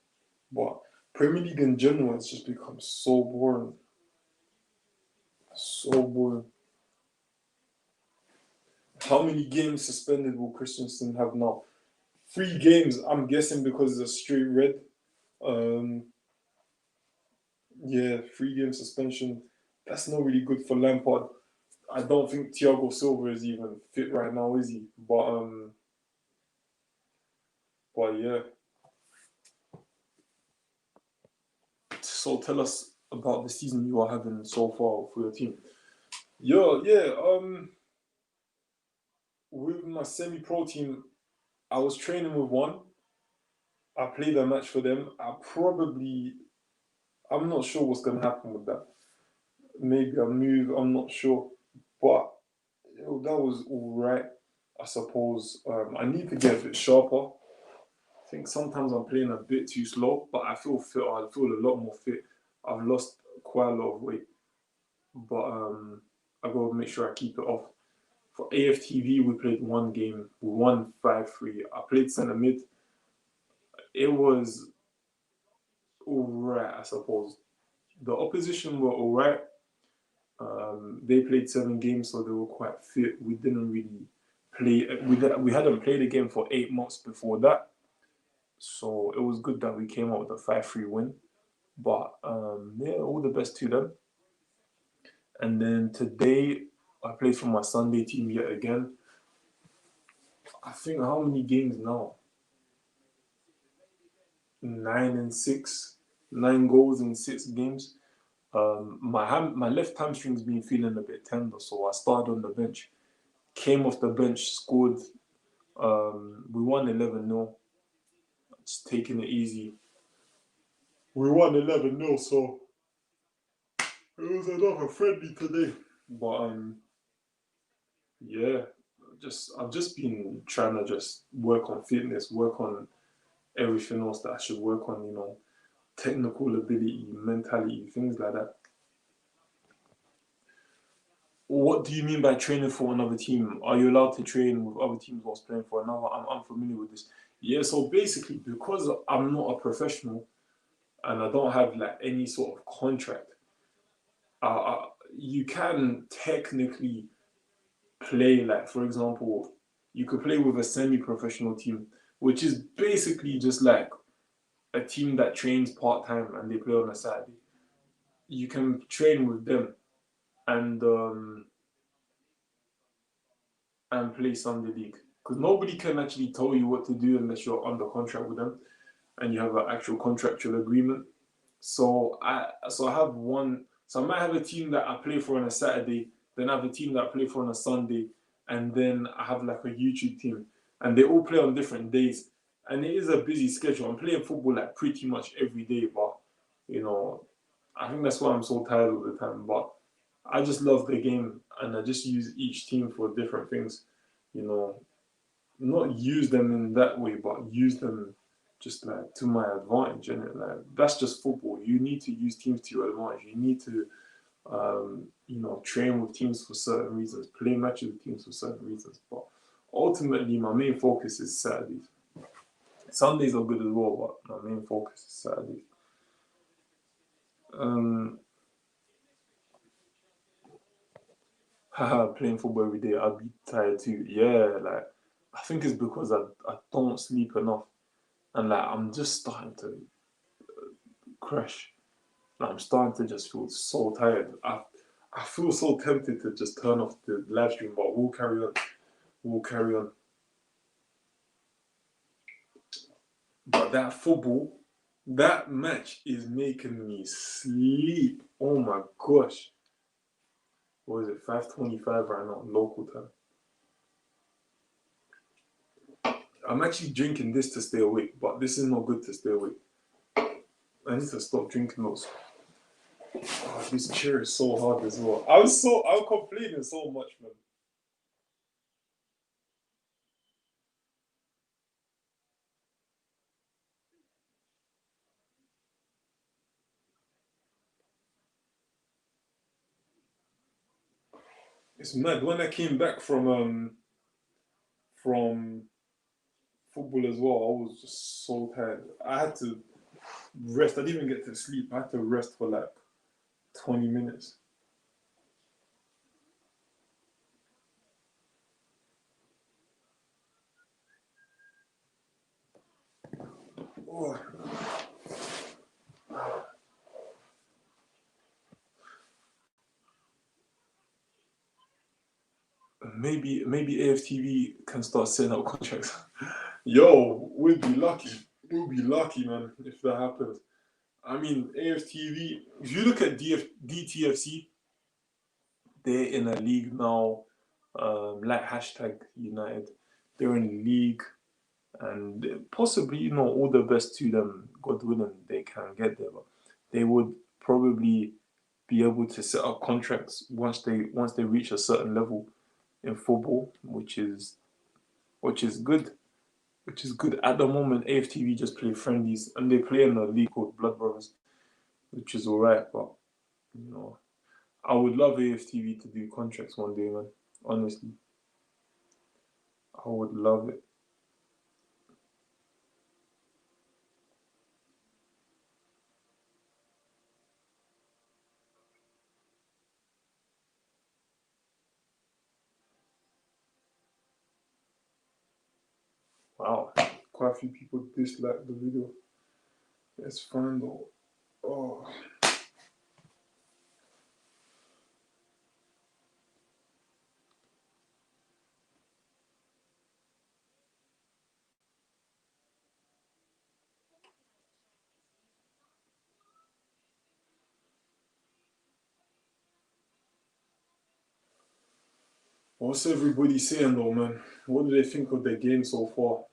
But Premier League in general has just become so boring, so boring. How many games suspended will Christensen have now? 3 games, I'm guessing, because it's a straight red. Yeah, 3 game suspension. That's not really good for Lampard. I don't think Thiago Silva is even fit right now, is he? But yeah. So tell us about the season you are having so far for your team. Yeah. With my semi-pro team, I was training with one. I played a match for them. I'm not sure what's gonna happen with that. Maybe I'll move. I'm not sure, but that was all right, I suppose. I need to get a bit sharper. I think sometimes I'm playing a bit too slow, but I feel fit. I feel a lot more fit. I've lost quite a lot of weight, but I gotta make sure I keep it off. For AFTV, we played one game. We won 5-3. I played centre mid. It was all right, I suppose. The opposition were all right. They played 7 games, so they were quite fit. We didn't really play. We hadn't played a game for 8 months before that, so it was good that we came out with a 5-3 win. But yeah, all the best to them. And then today, I played for my Sunday team yet again. I think how many games now? 9 and 6, 9 goals in 6 games. My left hamstring's been feeling a bit tender, so I started on the bench. Came off the bench, scored. We won 11-0. Just taking it easy. We won 11-0, so it was another friendly today. But yeah, I've just been trying to just work on fitness, work on everything else that I should work on. Technical ability, mentality, things like that. What do you mean by training for another team? Are you allowed to train with other teams whilst playing for another? I'm unfamiliar with this. Yeah, so basically, because I'm not a professional and I don't have like any sort of contract, you can technically play, like, for example, you could play with a semi-professional team, which is basically just like a team that trains part-time and they play on a Saturday. You can train with them and play Sunday league, because nobody can actually tell you what to do unless you're under contract with them and you have an actual contractual agreement. So I have one. So I might have a team that I play for on a Saturday, then I have a team that I play for on a Sunday, and then I have like a YouTube team, and they all play on different days. And it is a busy schedule. I'm playing football like pretty much every day, but I think that's why I'm so tired all the time. But I just love the game, and I just use each team for different things. You know, not use them in that way, but use them just like to my advantage. And like that's just football. You need to use teams to your advantage. You need to, train with teams for certain reasons, play matches with teams for certain reasons. But ultimately my main focus is Saturdays. Sundays are good as well, but my main focus is Saturdays. Playing football every day, I'd be tired too. Yeah, like I think it's because I don't sleep enough, and like I'm just starting to crash. Like, I'm starting to just feel so tired. I feel so tempted to just turn off the live stream, but we'll carry on. We'll carry on. But that football, that match is making me sleep. Oh my gosh. What is it? 5:25 right now, local time. I'm actually drinking this to stay awake, but this is not good to stay awake. I need to stop drinking those. Oh, this chair is so hard as well. I'm complaining so much, man. It's mad. When I came back from football as well, I was just so tired. I had to rest. I didn't even get to sleep. I had to rest for like 20 minutes. Oh. Maybe AFTV can start setting up contracts. Yo, we'll be lucky. We'll be lucky, man, if that happens. I mean, AFTV. If you look at DTFC, they're in a league now, like hashtag United. They're in a league, and possibly, all the best to them. God willing, they can get there, but they would probably be able to set up contracts once they reach a certain level in football, which is good. Which is good. At the moment, AFTV just play friendlies and they play in a league called Blood Brothers, which is alright. But I would love AFTV to do contracts one day, man. Honestly, I would love it. Wow, quite a few people dislike the video. It's fine though. Oh. What's everybody saying though, man? What do they think of the game so far?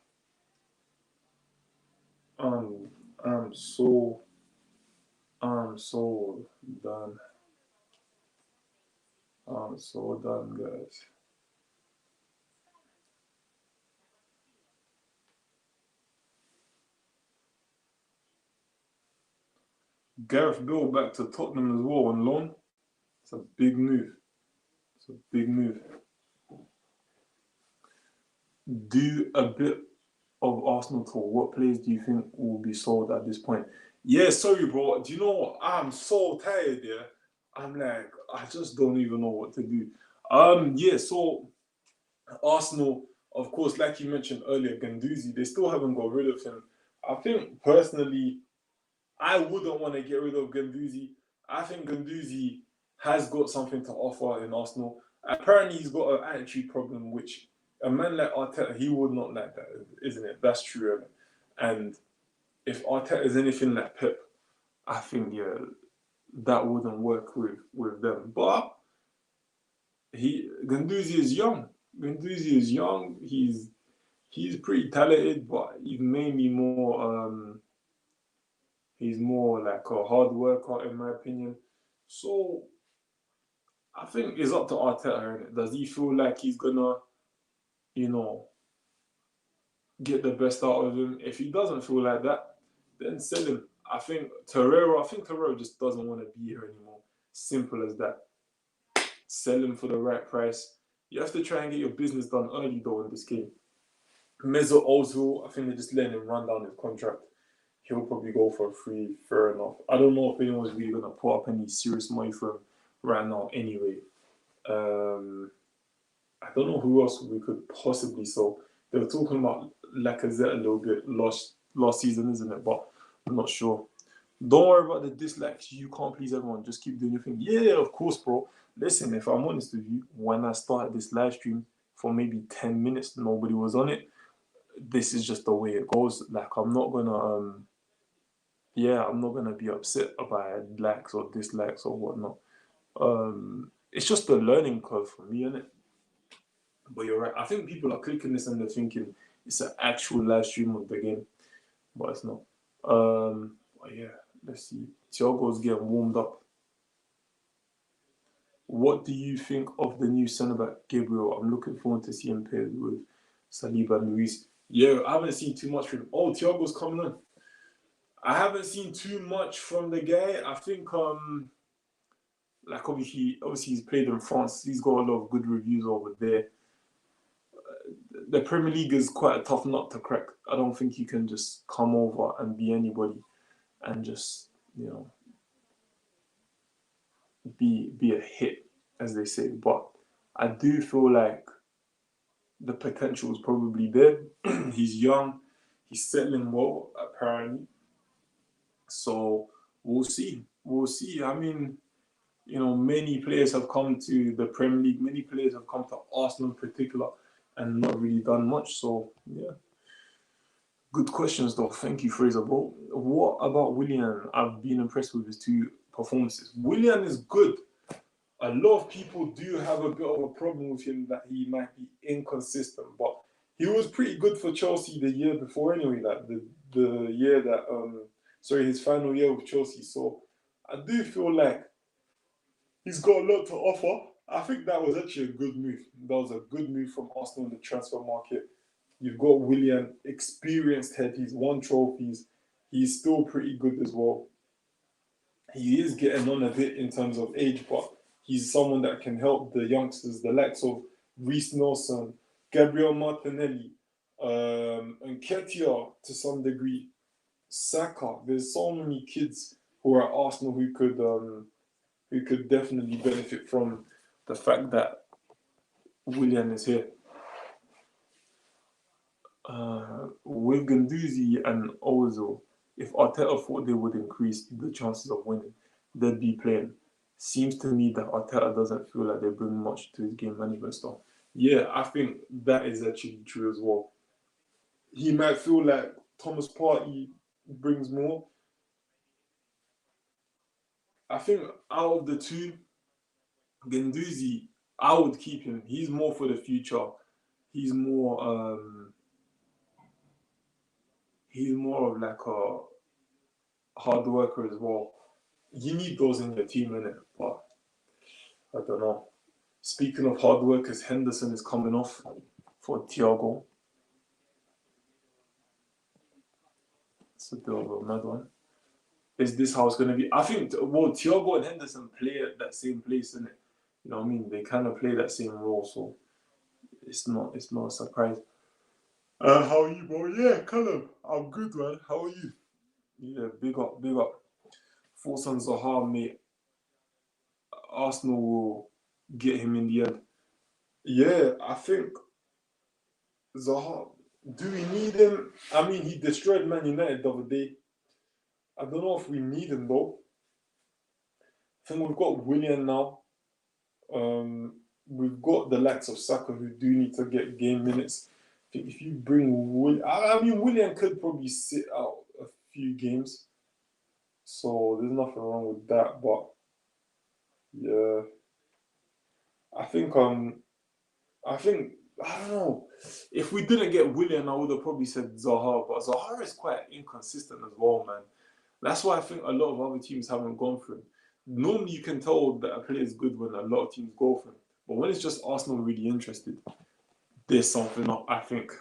Um, I'm so I'm so done. I'm so done, guys. Gareth Bale back to Tottenham as well on loan. It's a big move. It's a big move. Do a bit of Arsenal talk. What players do you think will be sold at this point? Yeah, sorry, bro. Do you know what? I'm so tired, yeah. I'm like, I just don't even know what to do. Yeah, so Arsenal, of course, like you mentioned earlier, Ganduzi, they still haven't got rid of him. I think personally, I wouldn't want to get rid of Ganduzi. I think Ganduzi has got something to offer in Arsenal. Apparently, he's got an attitude problem, which a man like Arteta, he would not like that, isn't it? That's true. And if Arteta is anything like Pep, I think, yeah, that wouldn't work with them. But Ganduzi is young. Ganduzi is young. He's pretty talented, but he's more like a hard worker in my opinion. So I think it's up to Arteta. Does he feel like he's gonna, you know, get the best out of him? If he doesn't feel like that, then sell him. I think Torreira just doesn't want to be here anymore. Simple as that. Sell him for the right price. You have to try and get your business done early though in this game. Mesut Ozil, I think they're just letting him run down his contract. He'll probably go for a free, fair enough. I don't know if anyone's really going to put up any serious money for him right now anyway. I don't know who else we could possibly sell. They were talking about Lacazette a little bit last season, isn't it? But I'm not sure. Don't worry about the dislikes. You can't please everyone. Just keep doing your thing. Yeah, of course, bro. Listen, if I'm honest with you, when I started this live stream for maybe 10 minutes, nobody was on it. This is just the way it goes. Like, I'm not gonna I'm not gonna be upset about likes or dislikes or whatnot. It's just a learning curve for me, innit? But you're right. I think people are clicking this and they're thinking it's an actual live stream of the game, but it's not. But yeah, let's see. Thiago's getting warmed up. What do you think of the new centre back, Gabriel? I'm looking forward to seeing him paired with Saliba and Luis. Yeah, I haven't seen too much from him. Oh, Thiago's coming on. I haven't seen too much from the guy. I think like obviously he's played in France. He's got a lot of good reviews over there. The Premier League is quite a tough nut to crack. I don't think you can just come over and be anybody and just, be a hit, as they say. But I do feel like the potential is probably there. He's young. He's settling well, apparently. So we'll see. We'll see. I mean, many players have come to the Premier League. Many players have come to Arsenal in particular and not really done much. So, yeah. Good questions, though. Thank you, Fraser, bro. What about Willian? I've been impressed with his 2 performances. Willian is good. A lot of people do have a bit of a problem with him that he might be inconsistent, but he was pretty good for Chelsea the year before anyway, like the year that, his final year with Chelsea. So I do feel like he's got a lot to offer. I think that was actually a good move. That was a good move from Arsenal in the transfer market. You've got Willian, experienced head. He's won trophies. He's still pretty good as well. He is getting on a bit in terms of age, but he's someone that can help the youngsters, the likes of Reece Nelson, Gabriel Martinelli, and Ketia to some degree, Saka. There's so many kids who are at Arsenal who could definitely benefit from the fact that Willian is here. With Guendouzi and Ozil, if Arteta thought they would increase the chances of winning, they'd be playing. Seems to me that Arteta doesn't feel like they bring much to his game management style. Yeah, I think that is actually true as well. He might feel like Thomas Partey brings more. I think out of the 2, Guendouzi, I would keep him. He's more for the future. He's more of like a hard worker as well. You need those in your team, innit? But I don't know. Speaking of hard workers, Henderson is coming off for Thiago. It's a bit of a mad one. Is this how it's going to be? I think, Thiago and Henderson play at that same place, innit? You know what I mean? They kind of play that same role, so it's not a surprise. How are you, bro? Yeah, Callum, I'm good, man. How are you? Yeah, big up. Thoughts on Zaha, mate. Arsenal will get him in the end. Yeah, I think Zaha. Do we need him? I mean, he destroyed Man United the other day. I don't know if we need him though. I think we've got Willian now. We've got the likes of Saka who do need to get game minutes. I think if you bring Willian could probably sit out a few games. So there's nothing wrong with that. But yeah, I think I don't know. If we didn't get Willian, I would have probably said Zaha. But Zaha is quite inconsistent as well, man. That's why I think a lot of other teams haven't gone for him. Normally, you can tell that a player is good when a lot of teams go for him. But when it's just Arsenal really interested, there's something up, I think.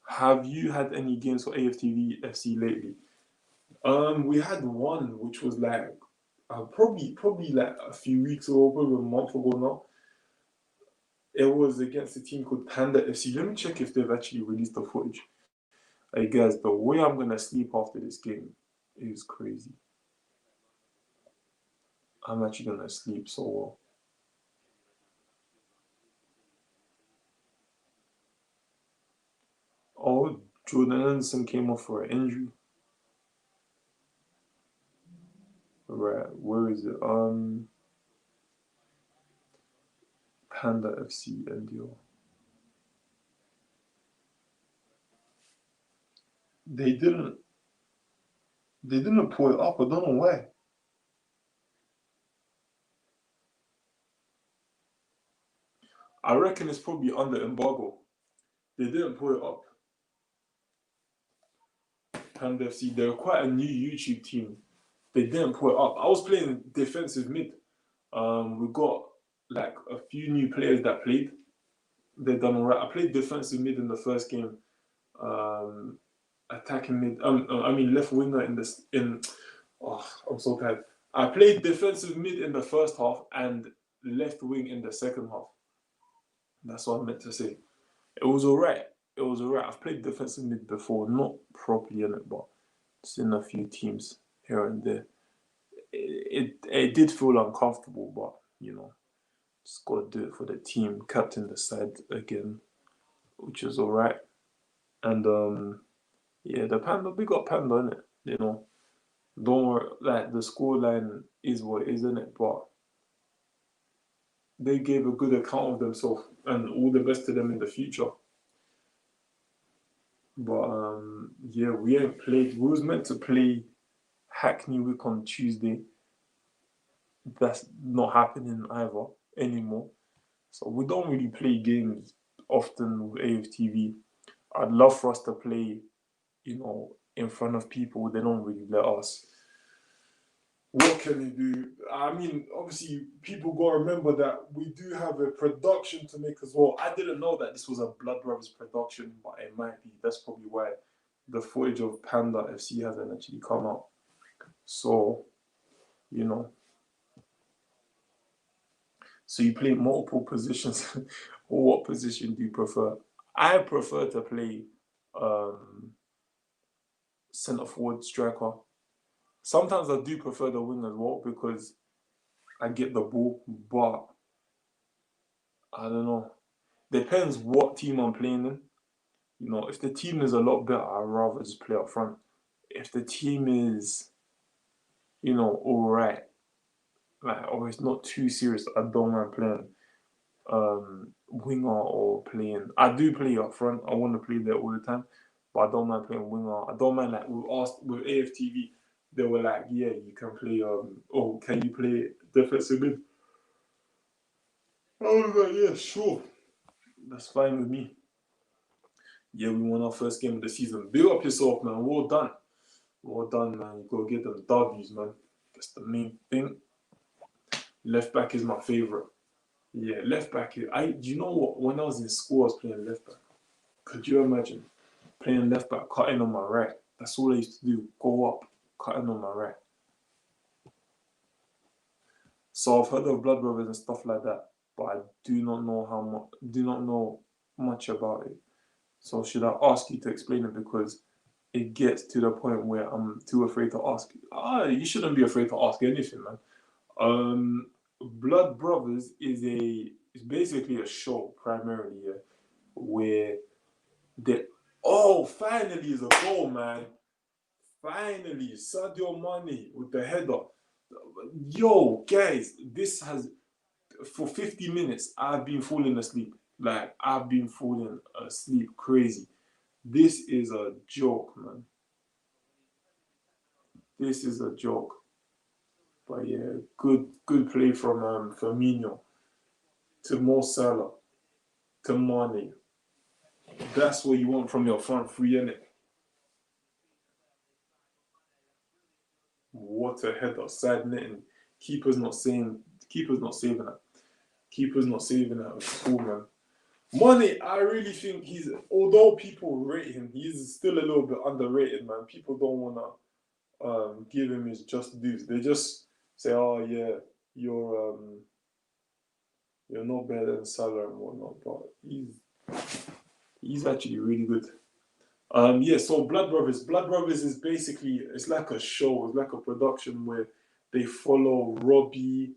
Have you had any games for AFTV FC lately? We had one, which was like probably like a few weeks ago, probably a month ago now. It was against a team called Panda FC. Let me check if they've actually released the footage. Hey guys, the way I'm gonna sleep after this game is crazy. I'm actually gonna sleep so well. Oh, Jordan Anderson came off for an injury. Right, where is it? Panda FC NDO. They didn't. They didn't pull it up. I don't know why. I reckon it's probably under embargo. They didn't pull it up. Panda FC. They're quite a new YouTube team. They didn't pull it up. I was playing defensive mid. We got like a few new players that played. They done alright. I played defensive mid in the first game. Attacking mid. I mean left winger in this. Oh, I'm so tired. I played defensive mid in the first half and left wing in the second half. That's what I meant to say. It was alright. It was alright. I've played defensive mid before, not properly in it, but just in a few teams here and there. It did feel uncomfortable, but just got to do it for the team. Captain the side again, which is alright. And yeah, the Panda, we got Panda in it. Don't worry. Like the scoreline is what it is, isn't it? But they gave a good account of themselves, and all the best to them in the future. But yeah, we ain't played. We was meant to play Hackney Wick on Tuesday. That's not happening either anymore. So we don't really play games often with AFTV. I'd love for us to play, in front of people. They don't really let us. What can we do? I mean, obviously, people gotta remember that we do have a production to make as well. I didn't know that this was a Blood Brothers production, but it might be. That's probably why the footage of Panda FC hasn't actually come out. So, you know, so you play multiple positions. Or what position do you prefer? I prefer to play centre forward striker. Sometimes I do prefer the wing as well because I get the ball, but I don't know. Depends what team I'm playing in. If the team is a lot better, I'd rather just play up front. If the team is, all right, or it's not too serious, I don't mind playing winger or playing. I do play up front. I want to play there all the time, but I don't mind playing winger. I don't mind like with AFTV. They were like, yeah, you can play. Can you play defensive mid? I was like, yeah, sure, that's fine with me. Yeah, we won our first game of the season. Big up yourself, man. Well done. Well done, man. You gotta get them W's, man. That's the main thing. Left back is my favorite. Yeah, left back. Do you know what? When I was in school, I was playing left back. Could you imagine playing left back, cutting on my right? That's all I used to do. Go up, cutting on my right. So I've heard of Blood Brothers and stuff like that, but I do not know much about it. So should I ask you to explain it because it gets to the point where I'm too afraid to ask. You shouldn't be afraid to ask anything, man. Blood Brothers is basically a show primarily, yeah, where finally is a goal, man. Finally, Sadio Mane with the header. Yo, guys, this has for 50 minutes I've been falling asleep. Like I've been falling asleep crazy. This is a joke, man. This is a joke. But yeah, good play from Firmino to Mo Salah to Mane. That's what you want from your front three, innit? What a header, side netting. Keeper's not saving that. Keeper's not saving that at all, man. Mane, I really think although people rate him, he's still a little bit underrated, man. People don't wanna give him his just dues. They just say, "Oh yeah, you're you're not better than Salah and whatnot, but he's actually really good. Yeah, so Blood Brothers. Blood Brothers is basically, it's like a show, it's like a production where they follow Robbie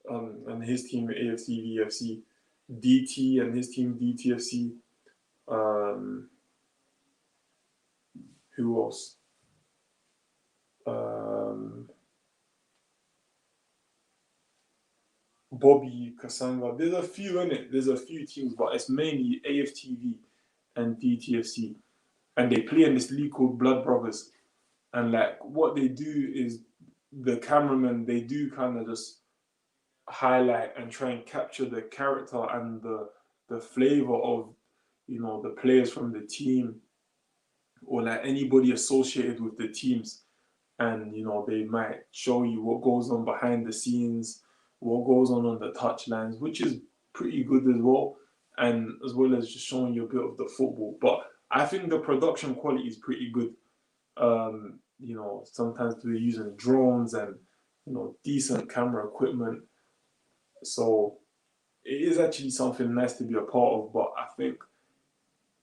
and his team AFC, DT and his team DTFC. Um, who else? Bobby Kasanga. There's a few in it. There's a few teams, but it's mainly AFTV and DTFC, and they play in this league called Blood Brothers. And like what they do is the cameramen, they do kind of just highlight and try and capture the character and the flavor of, you know, the players from the team, or like anybody associated with the teams. And you know, they might show you what goes on behind the scenes, what goes on the touchlines, which is pretty good as well, and as well as just showing you a bit of the football. But I think the production quality is pretty good. You know, sometimes we're using drones and, you know, decent camera equipment, so it is actually something nice to be a part of. But I think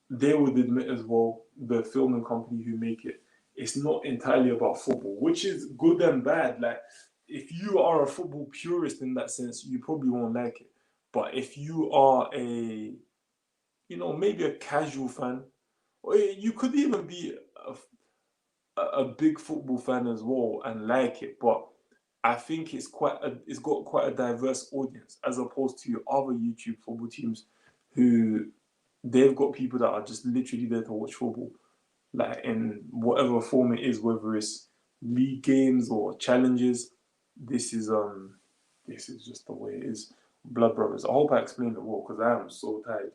they would admit as well, the filming company who make it, it's not entirely about football, which is good and bad. Like, if you are a football purist in that sense, you probably won't like it. But if you are a, you know, maybe a casual fan, or you could even be a big football fan as well and like it. But I think it's got quite a diverse audience, as opposed to other YouTube football teams who, they've got people that are just literally there to watch football, like in whatever form it is, whether it's league games or challenges. This is just the way it is. Blood Brothers. I hope I explained it well, because I am so tired.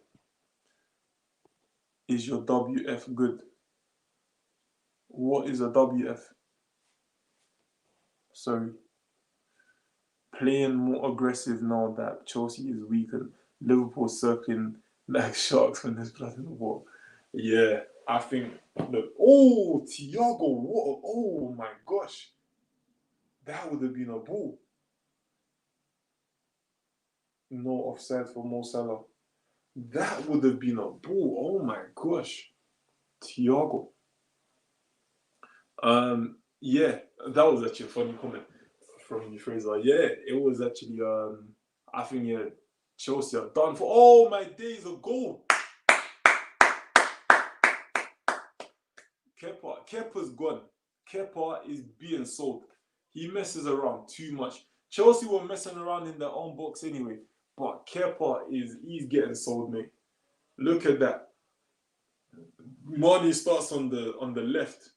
Is your WF good? What is a WF? Sorry. Playing more aggressive now that Chelsea is weak and Liverpool circling like sharks when there's blood in the water. Yeah, I think. Look, oh, Thiago, what? Oh my gosh, that would have been a ball. No offside for Mo Salah. That would have been a ball. Oh my gosh, Thiago. Yeah, that was actually a funny comment from you, Fraser. Yeah, it was actually. I think, yeah, Chelsea are done for. Oh my days, a goal. Kepa's gone. Kepa is being sold. He messes around too much. Chelsea were messing around in their own box anyway, but he's getting sold, mate. Look at that. Mane starts on the left.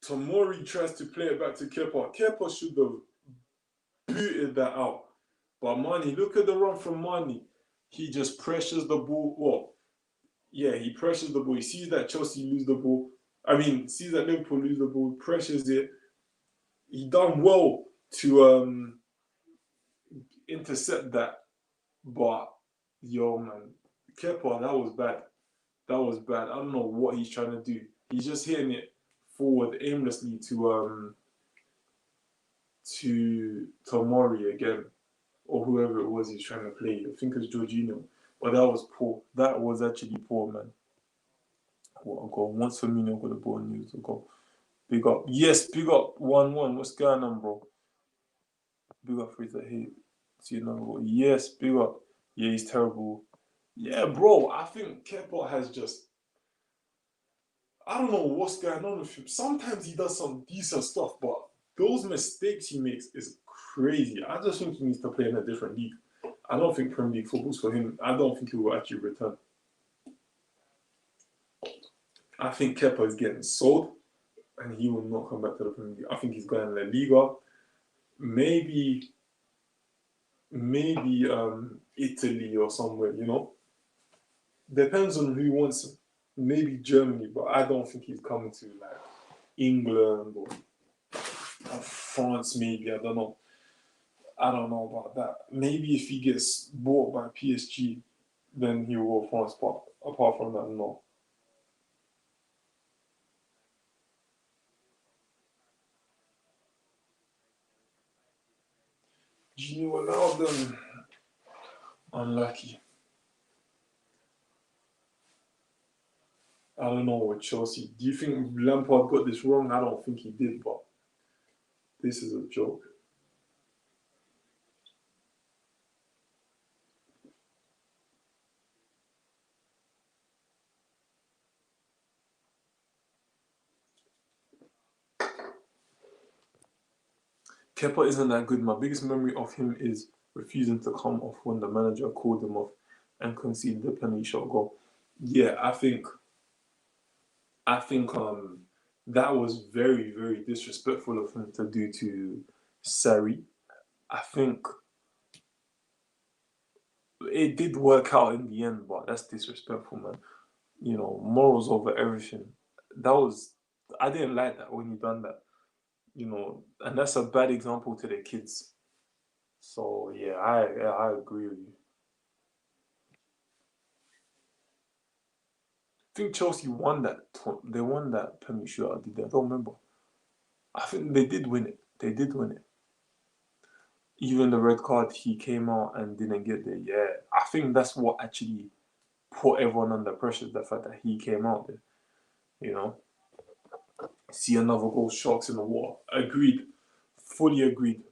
Tomori tries to play it back to Kepa. Kepa should have booted that out. But Mane, look at the run from Mane. He just pressures the ball. Well, yeah, he pressures the ball. He sees that Chelsea lose the ball. Sees that Liverpool lose the ball, pressures it. He done well to intercept that. But, yo, man, Kepa, that was bad. That was bad. I don't know what he's trying to do. He's just hitting it forward aimlessly to Tomori again, or whoever it was he's trying to play. I think it's Jorginho. But that was poor. That was actually poor, man. What a goal. Once Firmino got the ball and used the goal. Big up. Yes, big up. 1-1. What's going on, bro? Big up Fraser. Hey, see another goal. Yes, big up. Yeah, he's terrible. Yeah, bro. I think Kepa has just, I don't know what's going on with him. Sometimes he does some decent stuff, but those mistakes he makes is crazy. I just think he needs to play in a different league. I don't think Premier League football's for him. I don't think he will actually return. I think Kepa is getting sold, and he will not come back to the Premier League. I think he's going to La Liga. Maybe Italy or somewhere, you know. Depends on who wants him. Maybe Germany, but I don't think he's coming to like England or France. Maybe, I don't know. I don't know about that. Maybe if he gets bought by PSG, then he will go France. But apart from that, no. Gino Ronaldo. Unlucky. I don't know with Chelsea. Do you think Lampard got this wrong? I don't think he did, but this is a joke. Kepa isn't that good. My biggest memory of him is refusing to come off when the manager called him off and conceded the penalty shot goal. Yeah, I think that was very, very disrespectful of him to do to Sarri. I think it did work out in the end, but that's disrespectful, man. You know, morals over everything. I didn't like that when he done that. You know, and that's a bad example to the kids. So yeah, I agree with you. I think Chelsea won that. They won that penalty shootout. Did they? I don't remember. I think they did win it. They did win it. Even the red card, he came out and didn't get there. Yeah, I think that's what actually put everyone under pressure. The fact that he came out there. You know, see another goal, sharks in the water. Agreed. Fully agreed.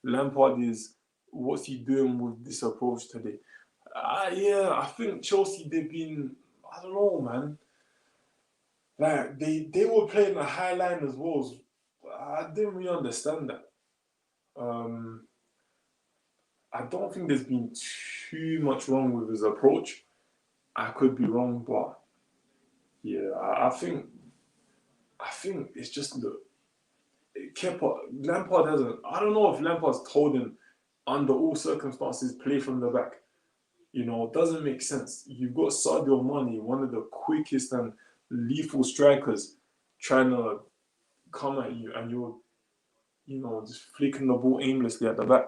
Lampard is what's he doing with this approach today? Yeah, I think Chelsea they've been I don't know, man. Like they were playing a high line as well. I didn't really understand that. Um, I don't think there's been too much wrong with his approach. I could be wrong, but yeah, I think it's just the Kepa Lampard hasn't. I don't know if Lampard's told him under all circumstances play from the back. You know, it doesn't make sense. You've got Sadio Mane, one of the quickest and lethal strikers, trying to come at you, and you're, just flicking the ball aimlessly at the back.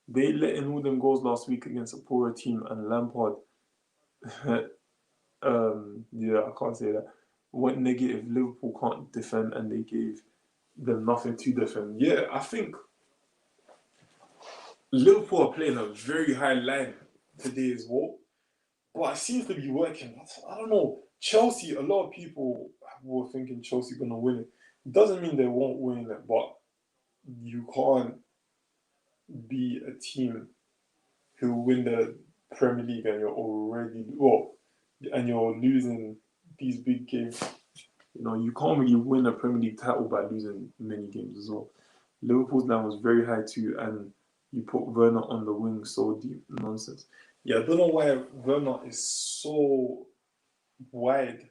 They let in all them goals last week against a poorer team, and Lampard, yeah, I can't say that. Went negative. Liverpool can't defend, and they gave them nothing to defend. Yeah, I think Liverpool are playing a very high line today as well. But it seems to be working. I don't know. Chelsea, a lot of people were thinking Chelsea going to win it. Doesn't mean they won't win it, but you can't be a team who win the Premier League and and you're losing these big games. You know, you can't really win a Premier League title by losing many games as well. Liverpool's line was very high too, and you put Werner on the wing so deep. Nonsense. Yeah, I don't know why Werner is so wide,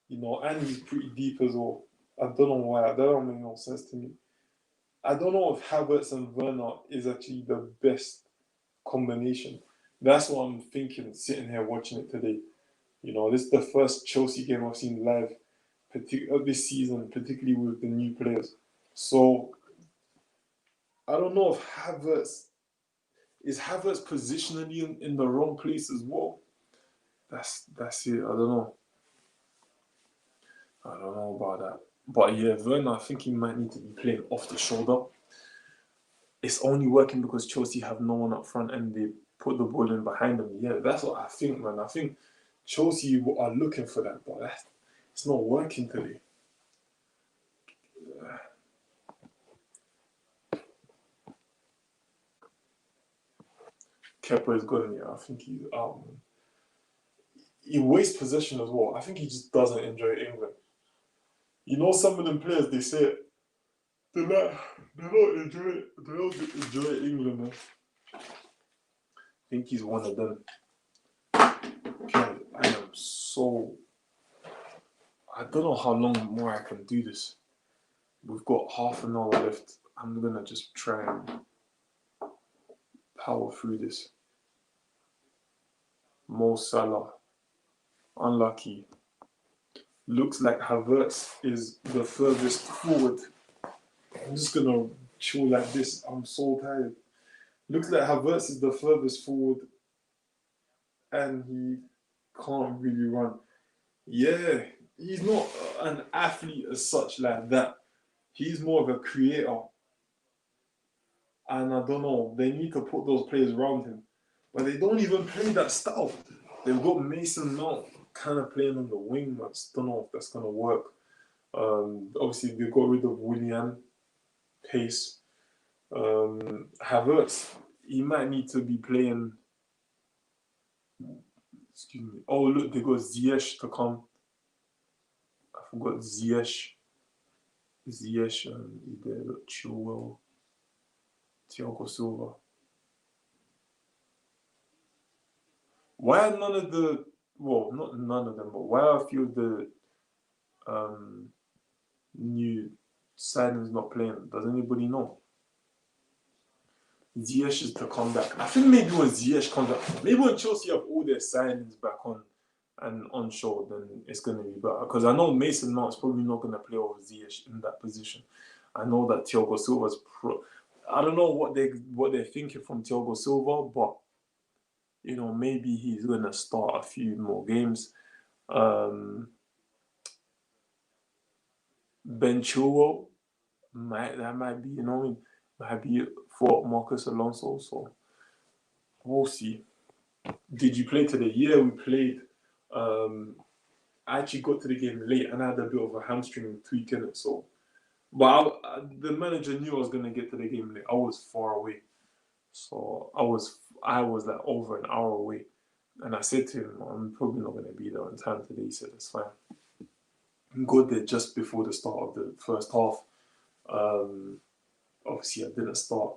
and he's pretty deep as well. I don't know why. That don't make no sense to me. I don't know if Havertz and Werner is actually the best combination. That's what I'm thinking, sitting here watching it today. This is the first Chelsea game I've seen live, this season, particularly with the new players. So I don't know if Havertz positionally in the wrong place as well. That's it. I don't know about that. But yeah, Werner, I think he might need to be playing off the shoulder. It's only working because Chelsea have no one up front and they put the ball in behind them. Yeah, that's what I think, man. I think Chelsea are looking for that, but it's not working today. Kepa is good, yeah. I think he's out, man. He wastes possession as well. I think he just doesn't enjoy England. Some of them players, they say they don't enjoy England, man. I think he's one of them. God, I don't know how long more I can do this. We've got half an hour left. I'm gonna just try and power through this. Mo Salah, unlucky. Looks like Havertz is the furthest forward. I'm just gonna chill like this. I'm so tired. Looks like Havertz is the furthest forward, and he can't really run. Yeah, he's not an athlete as such like that. He's more of a creator. And I don't know, they need to put those players around him. But they don't even play that style. They've got Mason Mount kind of playing on the wing. I just don't know if that's going to work. Obviously, they got rid of Willian, pace. Havertz, he might need to be playing. Excuse me. Oh, look, they got Ziyech to come. I forgot Ziyech. Ziyech, Chilwell, Thiago Silva. Why are none of the, well, not none of them, but why are a few of the new signings not playing? Does anybody know? Ziyech is to come back. I think maybe when Ziyech comes back, maybe when Chelsea have all their signings back on and on show, then it's going to be better. Because I know Mason Mount's probably not going to play over Ziyech in that position. I know that Thiago Silva's I don't know what they're thinking from Thiago Silva, but you know, maybe he's going to start a few more games. Ben Chilwell, that might be, you know, might be for Marcus Alonso. So we'll see. Did you play today? Yeah, we played. I actually got to the game late and I had a bit of a hamstring tweak in it. So, but the manager knew I was going to get to the game late. I was far away. So I was like over an hour away. And I said to him, I'm probably not going to be there on time today. He said, that's fine. Got there just before the start of the first half. Obviously, I didn't start.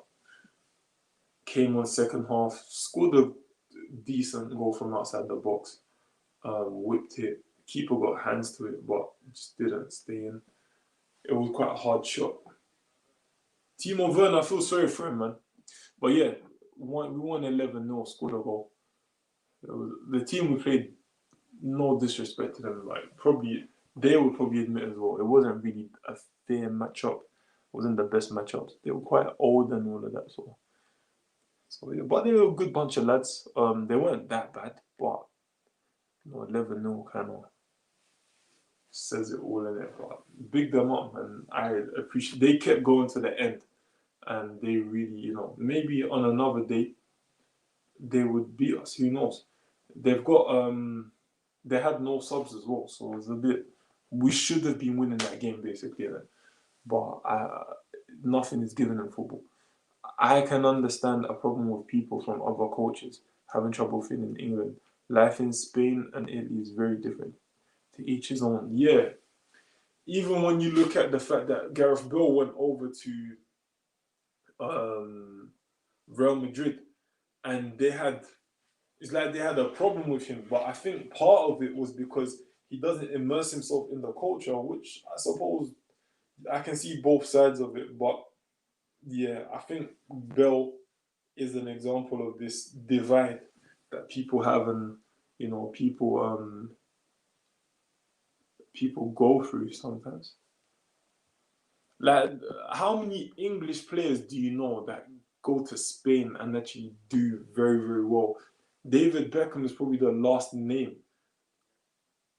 Came on second half, scored a decent goal from outside the box. Whipped it. Keeper got hands to it, but just didn't stay in. It was quite a hard shot. Timo Werner, I feel sorry for him, man. But yeah, we won 11-0, scored a goal. The team we played, no disrespect to them, like probably they would probably admit as well, it wasn't really a fair matchup. It wasn't the best matchups. They were quite old and all of that, so yeah, but they were a good bunch of lads. They weren't that bad, but you know, 11-0 kind of says it all in it. But big them up, and I appreciate. They kept going to the end, and they really, you know, maybe on another day they would beat us. Who knows? They've got they had no subs as well, so it was a bit. We should have been winning that game basically, but nothing is given in football. I can understand a problem with people from other coaches having trouble fitting in England. Life in Spain and Italy is very different. To each his own. Yeah. Even when you look at the fact that Gareth Bale went over to Real Madrid and it's like they had a problem with him. But I think part of it was because he doesn't immerse himself in the culture, which I suppose I can see both sides of it. But yeah, I think Bell is an example of this divide that people have, and you know, people go through sometimes. Like, how many English players do you know that go to Spain and actually do very, very well? David Beckham is probably the last name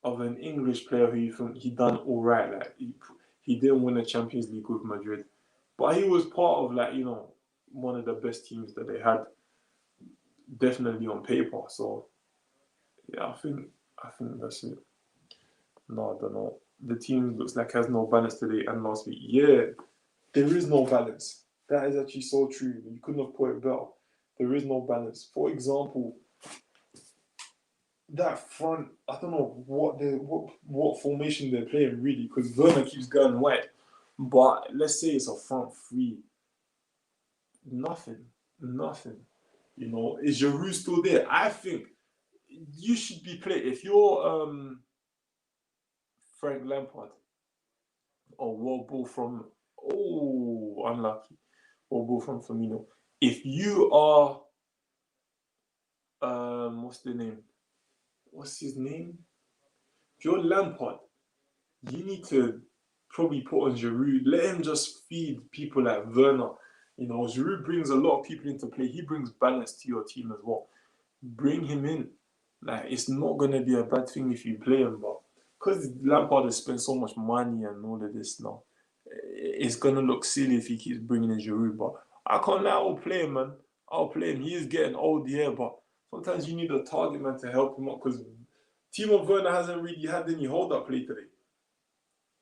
of an English player who you think he done all right. Like he didn't win a Champions League with Madrid, but he was part of, like, you know, one of the best teams that they had, definitely on paper. So yeah, I think that's it. No, I don't know. The team looks like has no balance today and last week. Yeah, there is no balance. That is actually so true. You couldn't have put it better. There is no balance. For example, that front, I don't know what formation they're playing really, because Werner keeps going wide. But let's say it's a front three. Nothing. You know, is Giroud still there? I think you should be playing. If you're Frank Lampard or World Ball from, unlucky, World Ball from Firmino. If you are what's his name? If you're Lampard, you need to probably put on Giroud. Let him just feed people like Werner. You know, Giroud brings a lot of people into play. He brings balance to your team as well. Bring him in. Like, it's not going to be a bad thing if you play him, but because Lampard has spent so much money and all of this now, it's going to look silly if he keeps bringing in Giroud. But I can't lie, I'll play him, man. I'll play him. He is getting old, yeah, but Sometimes you need a target man to help him up, because Timo Werner hasn't really had any hold-up play today.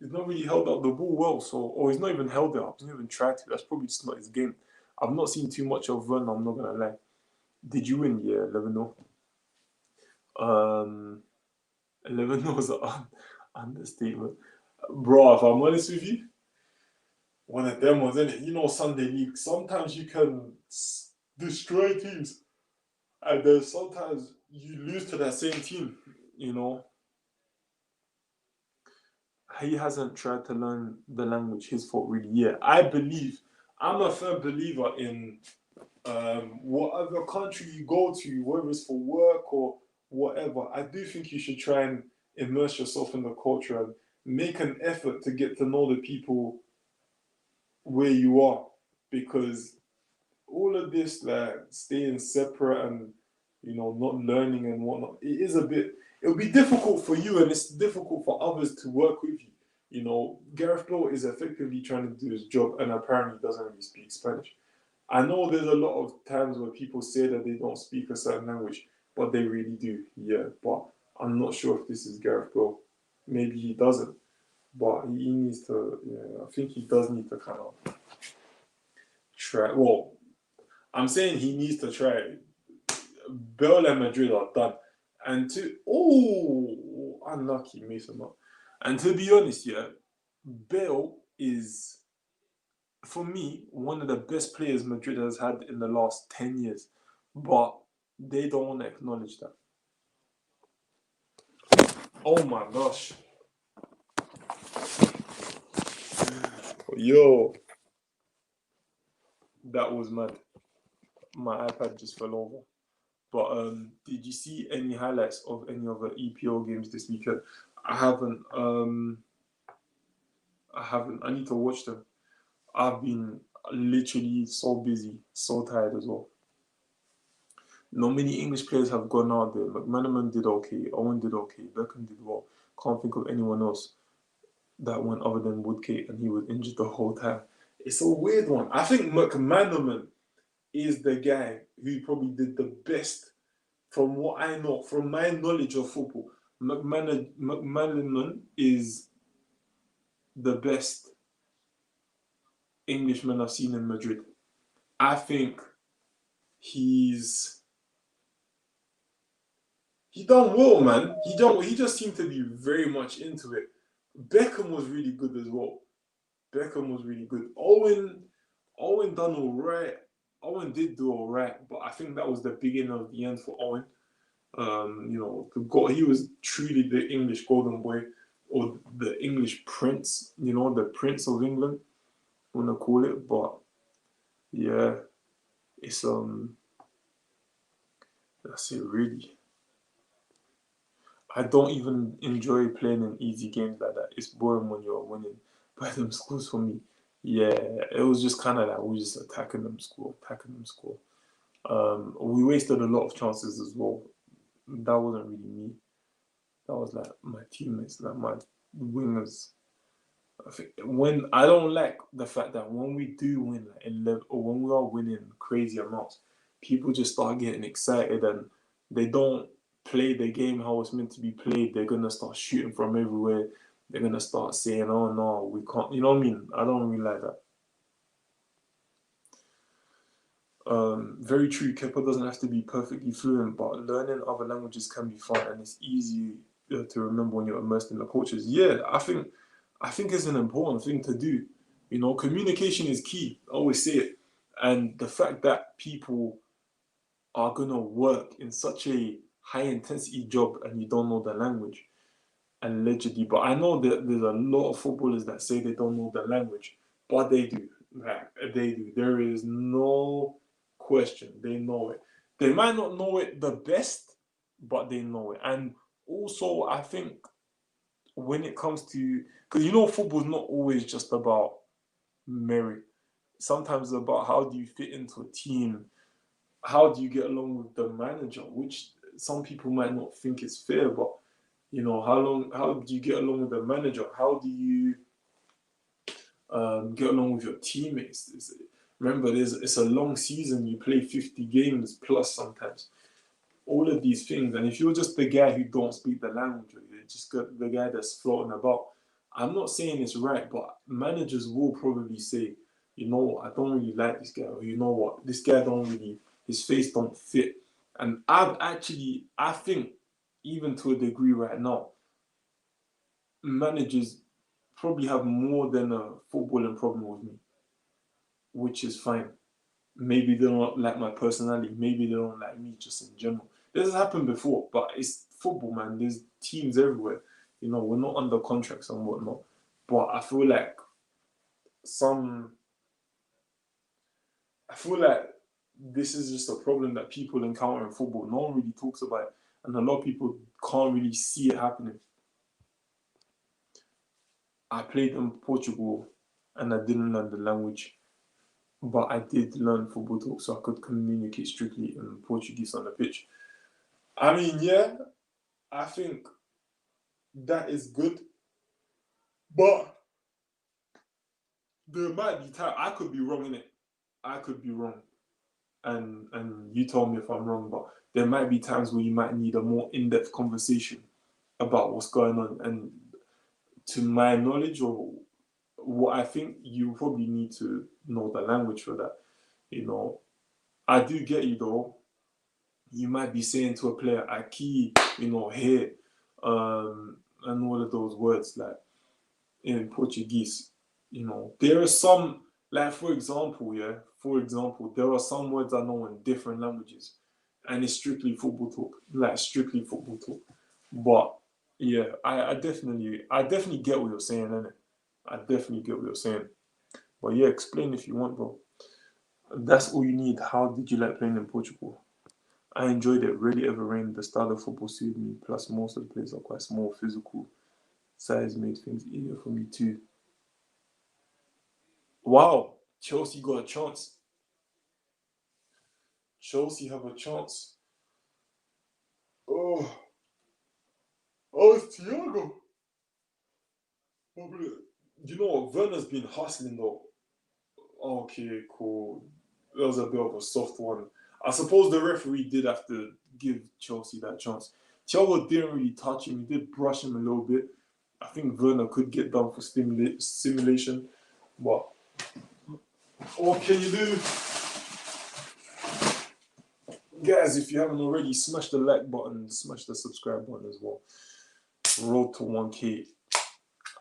He's not really held up the ball well, or he's not even held it up. He's not even tried to. That's probably just not his game. I've not seen too much of Werner, I'm not going to lie. Did you win? Yeah, 11-0. 11-0 is an understatement. Bro, if I'm honest with you, one of them ones, isn't it? You know, Sunday League, sometimes you can destroy teams, and then sometimes you lose to that same team, you know. He hasn't tried to learn the language, his fault, really. Yeah, I'm a firm believer in whatever country you go to, whether it's for work or whatever. I do think you should try and immerse yourself in the culture and make an effort to get to know the people where you are, because all of this, like staying separate and not learning and whatnot, it'll be difficult for you, and it's difficult for others to work with you. Gareth Bale is effectively trying to do his job, and apparently doesn't really speak Spanish. I know there's a lot of times where people say that they don't speak a certain language, but they really do. Yeah, but I'm not sure if this is Gareth Bale. Maybe he doesn't, but he needs to. Yeah, I think he does need to kind of try. Well, I'm saying he needs to try. Bale and Madrid are done, and unlucky Mason Mount. And to be honest, yeah, Bale is, for me, one of the best players Madrid has had in the last 10 years. But they don't want to acknowledge that. Oh my gosh. Yo. That was mad. My iPad just fell over. But did you see any highlights of any other EPL games this weekend? I haven't. I need to watch them. I've been literally so busy, so tired as well. Not many English players have gone out there. McManaman did okay. Owen did okay. Beckham did well. Can't think of anyone else that went other than Woodgate, and he was injured the whole time. It's a weird one. I think McManaman is the guy who probably did the best from what I know, from my knowledge of football. McManaman is the best Englishman I've seen in Madrid. I think he done well, man. He just seemed to be very much into it. Beckham was really good as well. Beckham was really good. Owen done all right. Owen did do all right, but I think that was the beginning of the end for Owen. He was truly the English golden boy, or the English prince. The Prince of England, I want to call it. But yeah, it's that's it really. I don't even enjoy playing in easy games like that. It's boring when you're winning by them scores for me. Yeah, it was just kind of like we were just attacking them score. We wasted a lot of chances as well. That wasn't really me. That was like my teammates, like my wingers. I don't like the fact that when we do win like 11, or when we are winning crazy amounts, people just start getting excited and they don't play the game how it's meant to be played. They're gonna start shooting from everywhere. They're gonna start saying, "Oh no, we can't." You know what I mean? I don't really like that. Very true. Kepa doesn't have to be perfectly fluent, but learning other languages can be fun, and it's easy to remember when you're immersed in the cultures. Yeah, I think it's an important thing to do. Communication is key. I always say it, and the fact that people are gonna work in such a high intensity job and you don't know the language, allegedly. But I know that there's a lot of footballers that say they don't know the language, but they do. They do. There is no question. They know it. They might not know it the best, but they know it. And also, I think when it comes to, because football's not always just about merit. Sometimes it's about how do you fit into a team, how do you get along with the manager, which some people might not think is fair, but how do you get along with the manager? How do you get along with your teammates? Remember, it's a long season. You play 50 games plus sometimes. all of these things. And if you're just the guy who don't speak the language, or you're just the guy that's floating about, I'm not saying it's right, but managers will probably say, you know what, I don't really like this guy, or you know what, this guy don't really, his face don't fit. And I think, even to a degree right now, managers probably have more than a footballing problem with me, which is fine. Maybe they don't like my personality. Maybe they don't like me just in general. This has happened before, but it's football, man. There's teams everywhere. You know, we're not under contracts and whatnot. But some, I feel like this is just a problem that people encounter in football. No one really talks about it, and a lot of people can't really see it happening. I played in Portugal, and I didn't learn the language, but I did learn football talk, so I could communicate strictly in Portuguese on the pitch. I mean, yeah, I think that is good, but there might be time I could be wrong in it. I could be wrong, and you told me if I'm wrong, but there might be times where you might need a more in-depth conversation about what's going on. And to my knowledge, or what I think, you probably need to know the language for that. You know, I do get you though. You might be saying to a player, "Aqui," you know, here, and all of those words like in Portuguese. You know, there are some, like for example, there are some words I know in different languages, and it's strictly football talk, like strictly football talk. But yeah, I definitely get what you're saying, innit? I definitely get what you're saying. But yeah, explain if you want, bro. That's all you need. How did you like playing in Portugal? I enjoyed it. Really ever rained. The style of football suited me. Plus, most of the players are quite small, physical. Size made things easier for me too. Wow, Chelsea got a chance. Chelsea have a chance. Oh, oh, it's Thiago. You know what? Werner's been hustling though. Okay, cool. That was a bit of a soft one. I suppose the referee did have to give Chelsea that chance. Thiago didn't really touch him. He did brush him a little bit. I think Werner could get done for simulation. But what can you do? Guys, if you haven't already, smash the like button, smash the subscribe button as well. Road to 1K.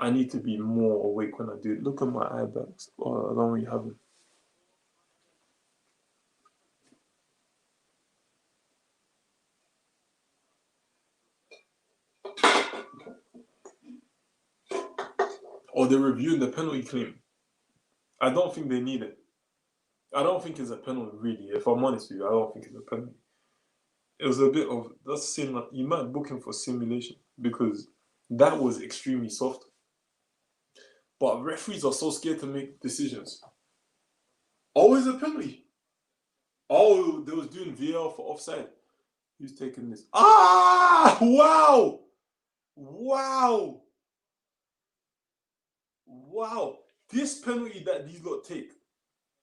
I need to be more awake when I do it. Look at my eye bags. Oh, I don't really have them. Or they're reviewing the penalty claim. I don't think they need it. I don't think it's a penalty, really. If I'm honest with you, I don't think it's a penalty. It was a bit of, that's saying that you might book him for simulation, because that was extremely soft. But referees are so scared to make decisions. Always a penalty. Oh, they was doing VAR for offside. Who's taking this? Ah! Wow! Wow! Wow! This penalty that these lot take.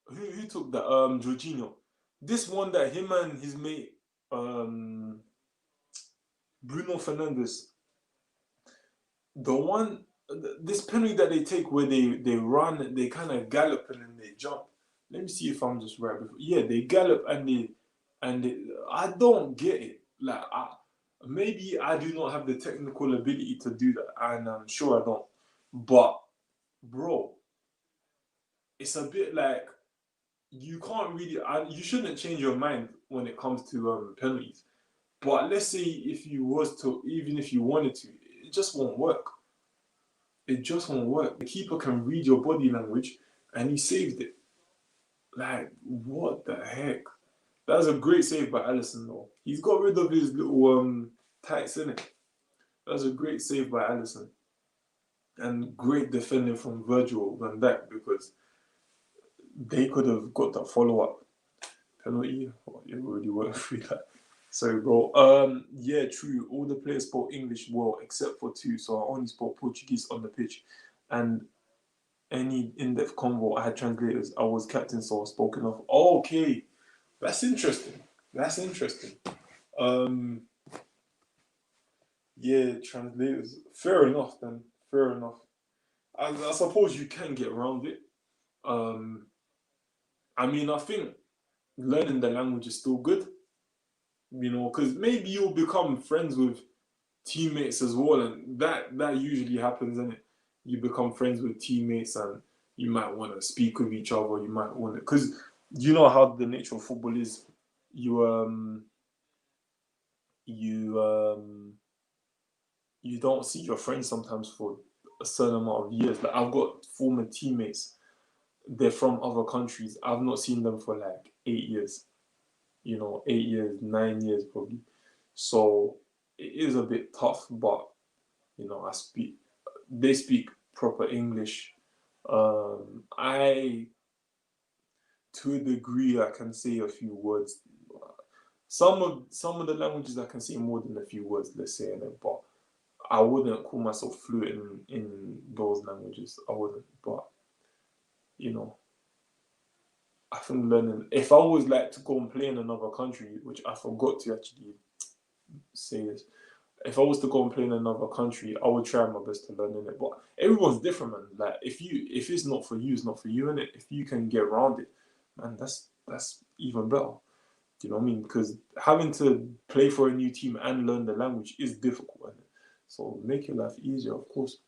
Who took that? Jorginho. This one that him and his mate, Bruno Fernandes. The one, this penalty that they take where they run, they kind of gallop and then they jump. Let me see if I'm just right. Yeah, they gallop and they. I don't get it. Like, maybe I do not have the technical ability to do that, and I'm sure I don't. But bro, it's a bit like you can't really. You shouldn't change your mind when it comes to penalties. But let's say if you was to, even if you wanted to, it just won't work. It just won't work. The keeper can read your body language, and he saved it. Like, what the heck? That was a great save by Alisson, though. He's got rid of his little tights, in it. That was a great save by Alisson. And great defending from Virgil van Dijk, because they could have got that follow-up penalty. Oh, it already went through that. Sorry, bro. Yeah, true. All the players spoke English well, except for two. So I only spoke Portuguese on the pitch. And any in-depth convo, I had translators. I was captain, so I was spoken of. Okay, that's interesting. That's interesting. Um, yeah, translators. Fair enough then. Fair enough. I suppose you can get around it. Um, I mean, I think learning the language is still good, because maybe you'll become friends with teammates as well, and that usually happens, isn't it? You become friends with teammates, and you might want to speak with each other. You might want to, because you know how the nature of football is. You you you don't see your friends sometimes for a certain amount of years. Like I've got former teammates, they're from other countries. I've not seen them for like 8 years. 8 years, 9 years probably. So it is a bit tough, but I speak. They speak proper English. I, to a degree, I can say a few words. Some of the languages I can say more than a few words. Let's say in it, but I wouldn't call myself fluent in those languages. I wouldn't. But you know, I think learning. If I was like to go and play in another country, which I forgot to actually say this, if I was to go and play in another country, I would try my best to learn in it. But everyone's different, man. Like if it's not for you, it's not for you, innit? If you can get around it, man, that's even better. Do you know what I mean? Because having to play for a new team and learn the language is difficult, innit? So make your life easier, of course.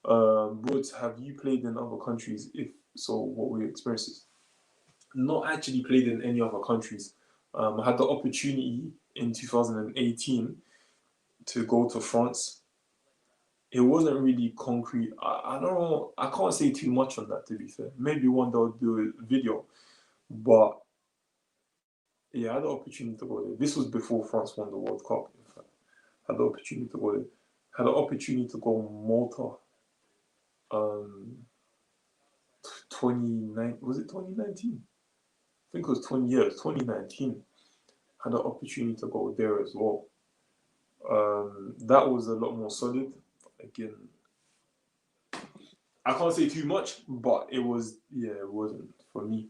Woods, have you played in other countries? If so, what were your experiences? Not actually played in any other countries. I had the opportunity in 2018 to go to France. It wasn't really concrete. I don't know. I can't say too much on that, to be fair. Maybe one day I'll do a video. But yeah, I had the opportunity to go there. This was before France won the World Cup, in fact. Had the opportunity to go there. Had the opportunity to go Malta. Um, 29, was it 2019? I think it was 20 years, 2019. Had the opportunity to go there as well. That was a lot more solid. Again, I can't say too much, but it wasn't for me.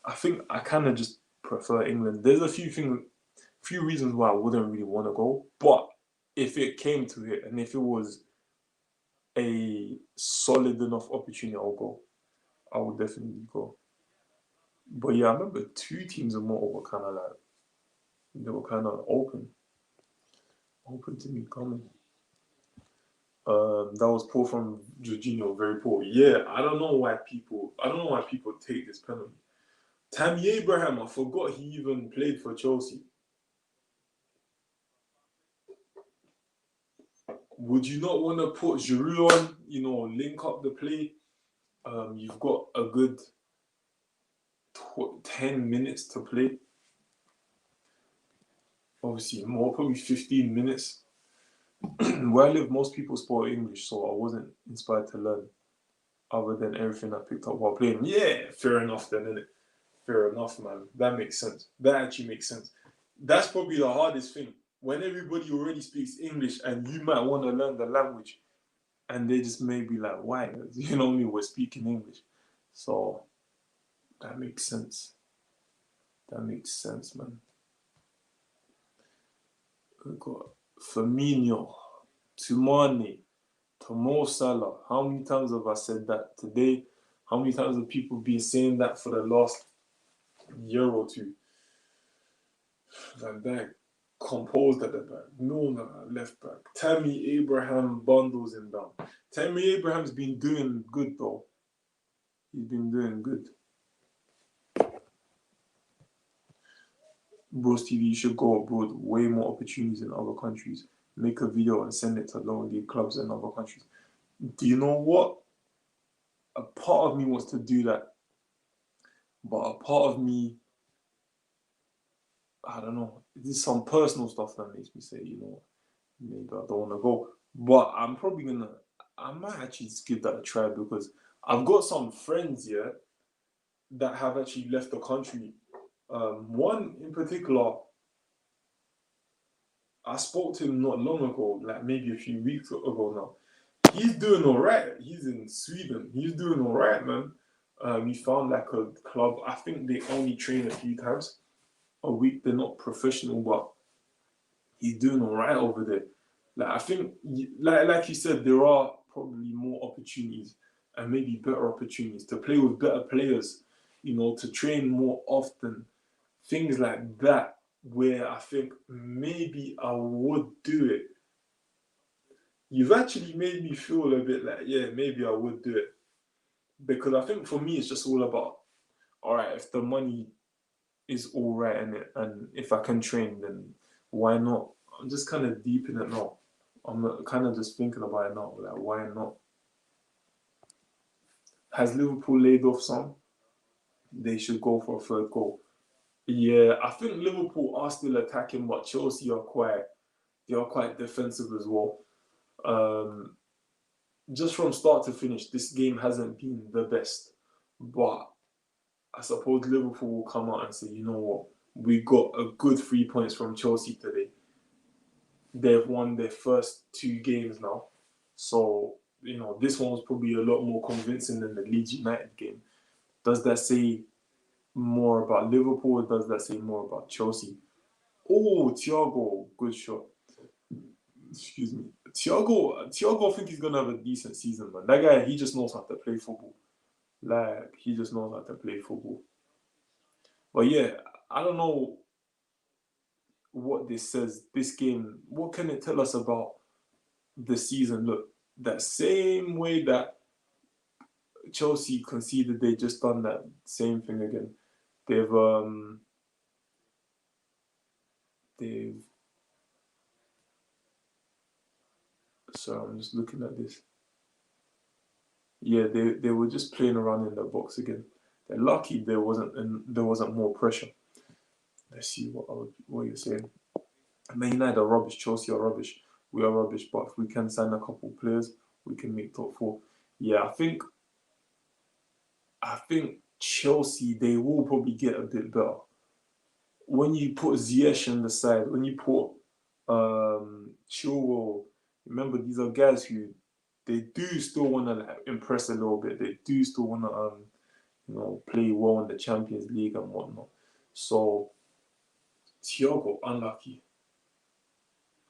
I think I kind of just prefer England. There's a few reasons why I wouldn't really want to go, but if it came to it and if it was a solid enough opportunity, I'll go. I would definitely go. But yeah, I remember two teams in Malta were kind of like they were kind of open to me coming. That was poor from Jorginho, very poor. Yeah, I don't know why people take this penalty. Tammy Abraham, I forgot he even played for Chelsea. Would you not want to put Giroud on, link up the play? You've got a good 10 minutes to play. Obviously, more, probably 15 minutes. Where I live, most people spoke English, so I wasn't inspired to learn other than everything I picked up while playing. Yeah, fair enough then, innit? Fair enough, man. That makes sense. That actually makes sense. That's probably the hardest thing. When everybody already speaks English and you might want to learn the language, and they just may be like, why? You know me, we're speaking English. So that makes sense. That makes sense, man. We've got Firmino, Tumani, to Mo Salah. How many times have I said that today? How many times have people been saying that for the last year or two? Van Dijk, composed at the back. Milner left back. Tammy Abraham bundles him down. Tammy Abraham's been doing good though. He's been doing good. Bros TV, you should go abroad. Way more opportunities in other countries. Make a video and send it to lower league clubs in other countries. Do you know what? A part of me wants to do that, but a part of me, I don't know. There's some personal stuff that makes me say, maybe I don't want to go. But I might actually just give that a try because I've got some friends here that have actually left the country. One in particular, I spoke to him not long ago, like maybe a few weeks ago now. He's doing all right. He's in Sweden. He's doing all right, man. He found like a club. I think they only train a few times a week. They're not professional, but he's doing all right over there. Like I think, like you said, there are probably more opportunities and maybe better opportunities to play with better players. To train more often, things like that. Where I think maybe I would do it. You've actually made me feel a bit like, yeah, maybe I would do it. Because I think for me, it's just all about, all right, if the money is all right and if I can train, then why not? I'm just kind of deep in it now. I'm kind of just thinking about it now, like, why not? Has Liverpool laid off some? They should go for a third goal. Yeah, I think Liverpool are still attacking, but Chelsea are quite defensive as well. Um, just from start to finish, this game hasn't been the best. But I suppose Liverpool will come out and say, you know what, we got a good 3 points from Chelsea today. They've won their first 2 games now. So, this one was probably a lot more convincing than the Leeds United game. Does that say more about Liverpool or does that say more about Chelsea? Oh, Thiago, good shot. Excuse me. Thiago, I think he's going to have a decent season, man. That guy, he just knows how to play football. Like, he just knows how to play football. But yeah, I don't know what this says. This game, what can it tell us about the season? Look, that same way that Chelsea conceded, they just done that same thing again. They've sorry, I'm just looking at this. Yeah, they were just playing around in the box again. They're lucky there wasn't more pressure. Let's see what you're saying. Man United are rubbish. Chelsea are rubbish. We are rubbish. But if we can sign a couple players, we can make top 4. Yeah, I think Chelsea, they will probably get a bit better. When you put Ziyech on the side, when you put Chilwell, remember these are guys who they do still want to like impress a little bit. They do still want to play well in the Champions League and whatnot. So Thiago unlucky.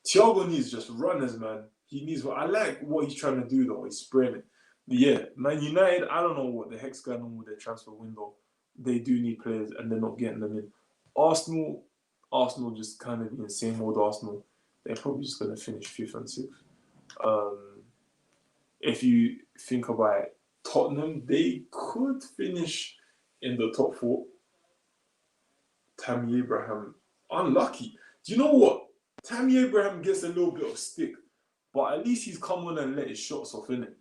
Thiago needs just runners, man. He needs. I like what he's trying to do though. He's spraying it. But yeah, Man United. I don't know what the heck's going on with their transfer window. They do need players, and they're not getting them in. Arsenal just kind of being the same old Arsenal. They're probably just going to finish 5th and 6th. If you think about it, Tottenham, they could finish in the top 4. Tammy Abraham, unlucky. Do you know what? Tammy Abraham gets a little bit of stick, but at least he's come on and let his shots off, innit?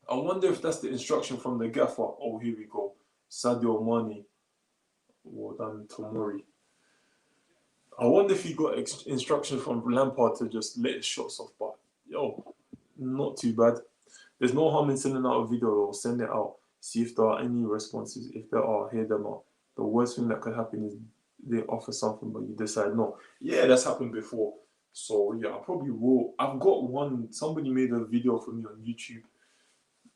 I wonder if that's the instruction from the gaffer. Oh, here we go. Sadio Mane. Well done, Tomori. I wonder if he got instruction from Lampard to just let his shots off, but yo, not too bad. There's no harm in sending out a video or send it out. See if there are any responses. If there are, hear them out. The worst thing that could happen is they offer something, but you decide no. Yeah, that's happened before. So yeah, I probably will. I've got one. Somebody made a video for me on YouTube.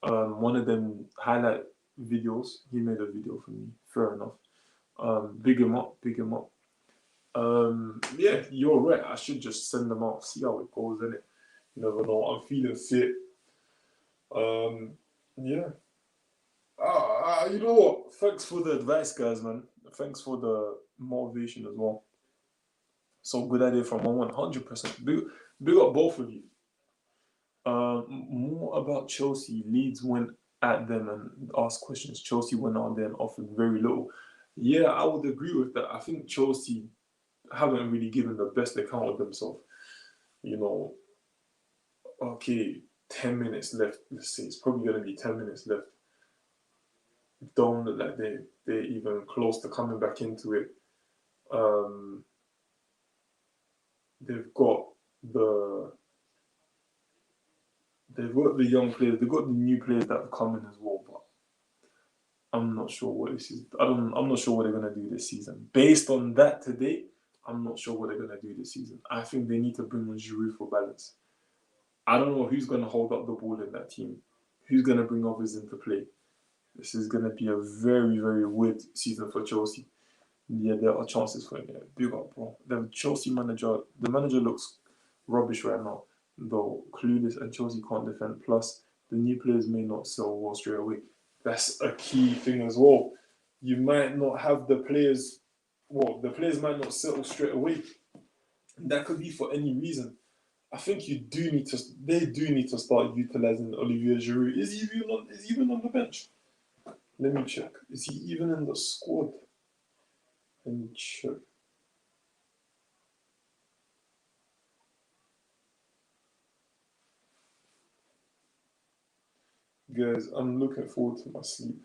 One of them highlight videos. He made a video for me. Fair enough. Big him up. Big him up. Yeah, you're right. I should just send them out. See how it goes, innit? You never know. I'm feeling fit. Yeah. You know what? Thanks for the advice, guys, man. Thanks for the motivation as well. So good idea from 100%. Big up both of you. More about Chelsea. Leeds went at them and asked questions. Chelsea went out there and offered very little. Yeah, I would agree with that. I think Chelsea haven't really given the best account of themselves. Okay, 10 minutes left. Let's say it's probably going to be 10 minutes left. Don't look like they're even close to coming back into it. They've got the young players, they've got the new players that have come in as well, but I'm not sure what this is. I'm not sure what they're gonna do this season. Based on that today, I'm not sure what they're gonna do this season. I think they need to bring on Giroud for balance. I don't know who's gonna hold up the ball in that team. Who's gonna bring others into play? This is gonna be a very, very weird season for Chelsea. Yeah, there are chances for him. Yeah, big up, bro. The manager looks rubbish right now, though clueless and Chelsea can't defend. Plus, the new players may not sell well straight away. That's a key thing as well. You might not have the players. Well, the players might not settle straight away. That could be for any reason. I think you do need to. They do need to start utilizing Olivier Giroud. Is he even on the bench? Let me check. Is he even in the squad? Let me check. Guys, I'm looking forward to my sleep.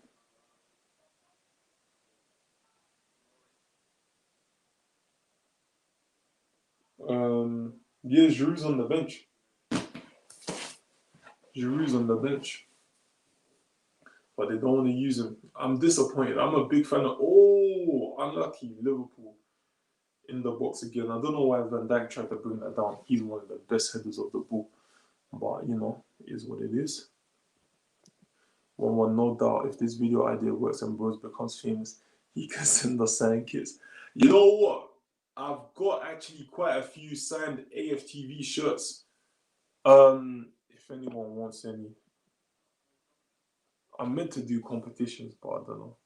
Yeah, Giroud's on the bench. Giroud's on the bench, but they don't want to use him. I'm disappointed. I'm a big fan of. Oh, unlucky Liverpool in the box again. I don't know why Van Dijk tried to bring that down. He's one of the best headers of the ball, but it is what it is. 1-1, no doubt. If this video idea works and Bros becomes famous, he can send us signed kits. You know what? I've got actually quite a few signed AFTV shirts. If anyone wants any, I'm meant to do competitions, but I don't know.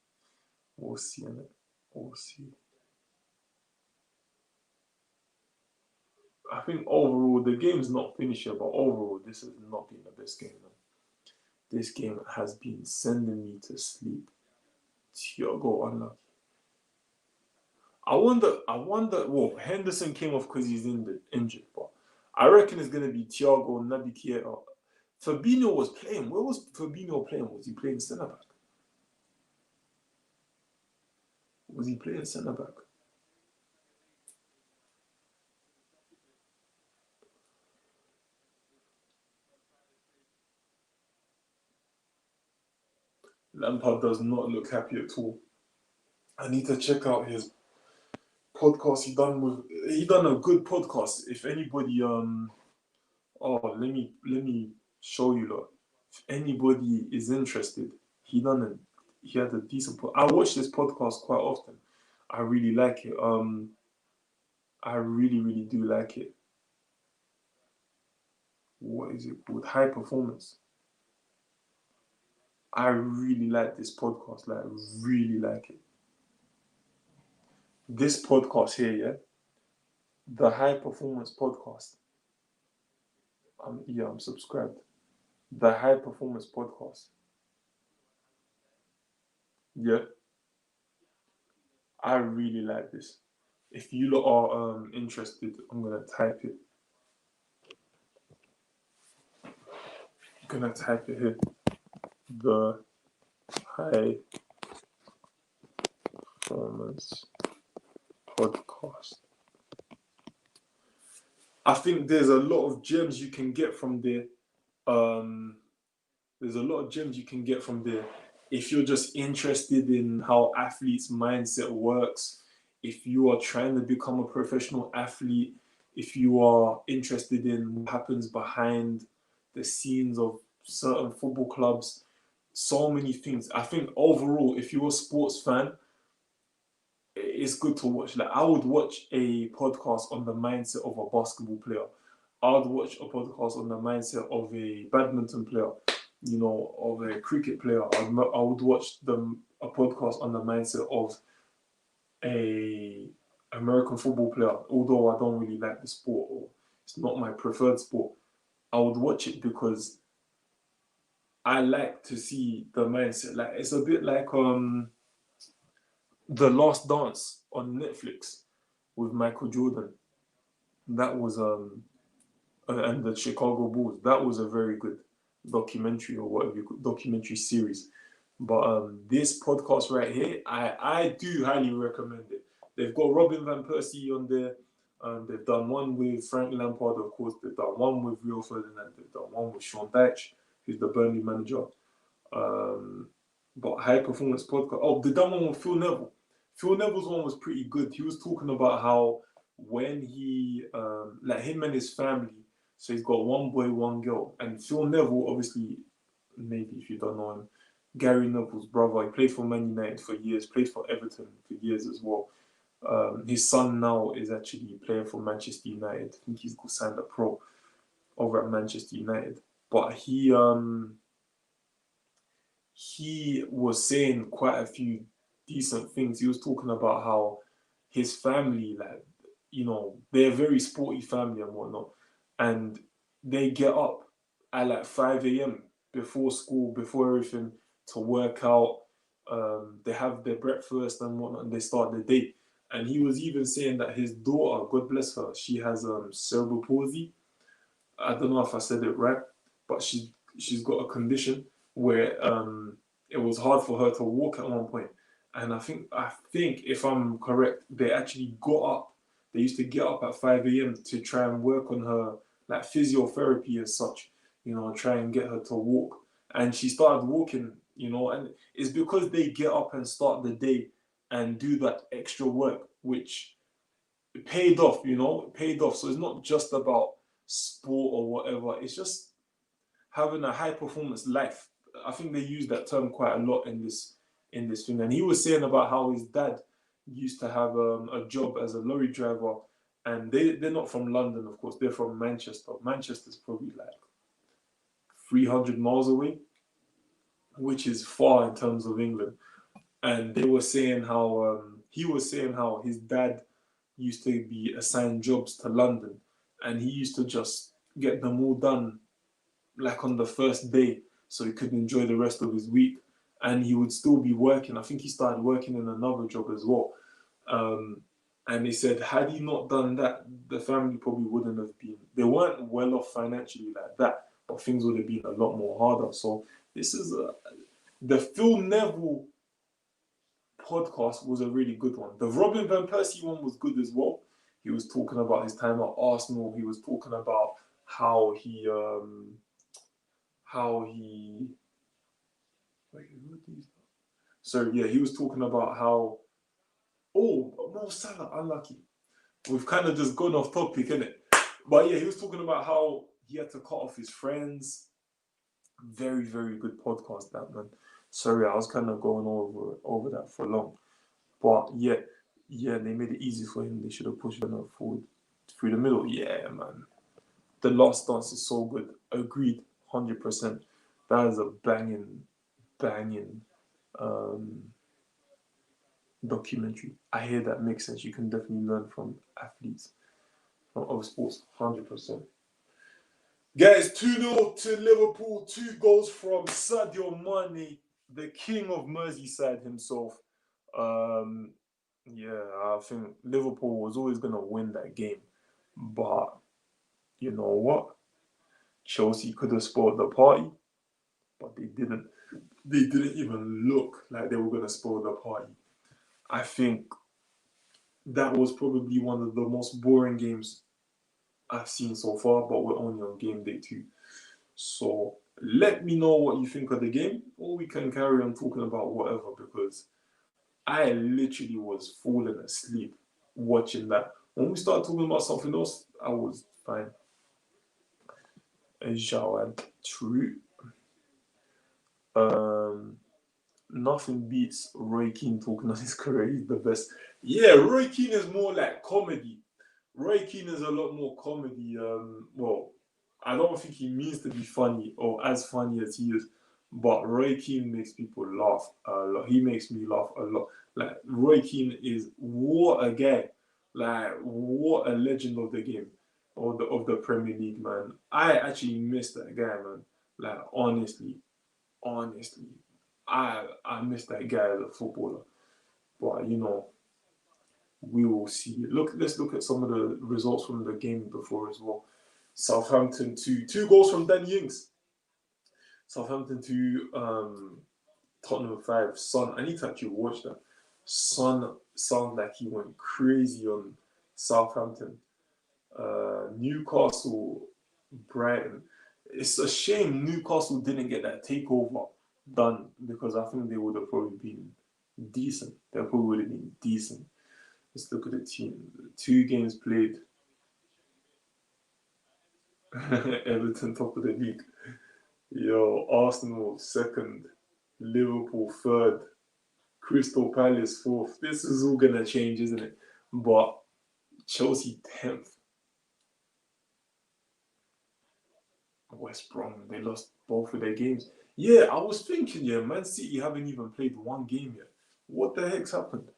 We'll see, innit? We'll see. I think overall, the game's not finished yet, but overall, this has not been the best game, man. This game has been sending me to sleep. Thiago unlucky. I wonder, well, Henderson came off because he's injured, but I reckon it's going to be Thiago, Naby Keita. Fabinho was playing. Where was Fabinho playing? Was he playing centre back? Was he playing centre back? Lampard does not look happy at all. I need to check out his podcast he done a good podcast. If anybody let me show you lot. If anybody is interested, he had a decent I watch this podcast quite often. I really like it. I really, really do like it. What is it called? High Performance. I really like this podcast. Like, really like it. This podcast here, yeah, the High Performance Podcast. I'm subscribed. The High Performance Podcast. Yeah, I really like this. If you lot are interested, I'm gonna type it. I'm gonna type it here. The High Performance Podcast. I think there's a lot of gems you can get from there. Um, there's a lot of gems you can get from there. If you're just interested in how athletes' mindset works, if you are trying to become a professional athlete, if you are interested in what happens behind the scenes of certain football clubs, so many things. I think overall, if you're a sports fan, it's good to watch. Like, I would watch a podcast on the mindset of a basketball player. I would watch a podcast on the mindset of a badminton player, of a cricket player. I would watch a podcast on the mindset of a American football player. Although I don't really like the sport, or it's not my preferred sport, I would watch it because I like to see the mindset. Like, it's a bit like The Last Dance on Netflix with Michael Jordan. That was and the Chicago Bulls. That was a very good documentary, or whatever documentary series. But this podcast right here, I do highly recommend it. They've got Robin van Persie on there. They've done one with Frank Lampard, of course. They've done one with Rio Ferdinand. They've done one with Sean Dyche, who's the Burnley manager. But High Performance Podcast. Oh, they done one with Phil Neville. Phil Neville's one was pretty good. He was talking about how when he, like him and his family, so he's got one boy, one girl. And Phil Neville, obviously, maybe if you don't know him, Gary Neville's brother, he played for Man United for years, played for Everton for years as well. His son now is actually playing for Manchester United. I think he's signed a pro over at Manchester United. But he was saying quite a few decent things. He was talking about how his family, like, you know, they're a very sporty family and whatnot, and they get up at like 5 a.m. before school, before everything, to work out. They have their breakfast and whatnot, and they start the day. And he was even saying that his daughter, God bless her, she has cerebral palsy. I don't know if I said it right, but she's got a condition where it was hard for her to walk at one point. And I think if I'm correct, they actually got up. They used to get up at 5 a.m. to try and work on her like physiotherapy as such, you know, try and get her to walk. And she started walking, you know, and it's because they get up and start the day and do that extra work, which paid off, you know, paid off. So it's not just about sport or whatever. It's just having a high performance life. I think they use that term quite a lot in this thing. And he was saying about how his dad used to have a job as a lorry driver, and they're not from London, of course. They're from Manchester. Manchester's probably like 300 miles away, which is far in terms of England. And they were saying how he was saying how his dad used to be assigned jobs to London, and he used to just get them all done like on the first day, so he could enjoy the rest of his week. And he would still be working. I think he started working in another job as well. And he said, had he not done that, the family probably wouldn't have been. They weren't well off financially like that, but things would have been a lot more harder. So this is the Phil Neville podcast was a really good one. The Robin van Persie one was good as well. He was talking about his time at Arsenal. He was talking about how he wait, what did he so yeah, he was talking about how Mo Salah unlucky. We've kind of just gone off topic, innit? But yeah, he was talking about how he had to cut off his friends. Very, very good podcast, that man. Sorry, I was kind of going over that for long. But yeah, they made it easy for him. They should have pushed him forward through the middle. Yeah, man. The Last Dance is so good. Agreed, 100%. That is a banging documentary. I hear that makes sense. You can definitely learn from athletes, from other sports, 100%. Guys, 2-0 to Liverpool. 2 goals from Sadio Mane, the king of Merseyside himself. Yeah, I think Liverpool was always going to win that game. But you know what? Chelsea could have spoiled the party, but they didn't. They didn't even look like they were going to spoil the party. I think that was probably one of the most boring games I've seen so far, but we're only on game day 2. So let me know what you think of the game, or we can carry on talking about whatever, because I literally was falling asleep watching that. When we started talking about something else, I was fine. Jawad, true. Nothing beats Roy Keane talking on his career. He's the best. Yeah, Roy Keane is more like comedy. Roy Keane is a lot more comedy. Well, I don't think he means to be funny or as funny as he is, but Roy Keane makes people laugh a lot. He makes me laugh a lot. Like, Roy Keane is what a guy. Like, what a legend of the game, of the Premier League, man. I actually miss that guy, man. Like, honestly, I miss that guy as a footballer. But you know, we will see. Let's look at some of the results from the game before as well. Southampton 2 goals from Danny Ings. Southampton 2, Tottenham 5. Son, I need to actually watch that. Son sounds like he went crazy on Southampton. Newcastle, Brighton. It's a shame Newcastle didn't get that takeover done, because I think they would have probably been decent. They probably would have been decent. Let's look at the team. 2 games played. Everton top of the league. Yo, Arsenal 2nd, Liverpool 3rd, Crystal Palace 4th. This is all gonna change, isn't it? But Chelsea 10th. West Brom, they lost both of their games. Yeah, I was thinking, yeah, Man City haven't even played one game yet. What the heck's happened?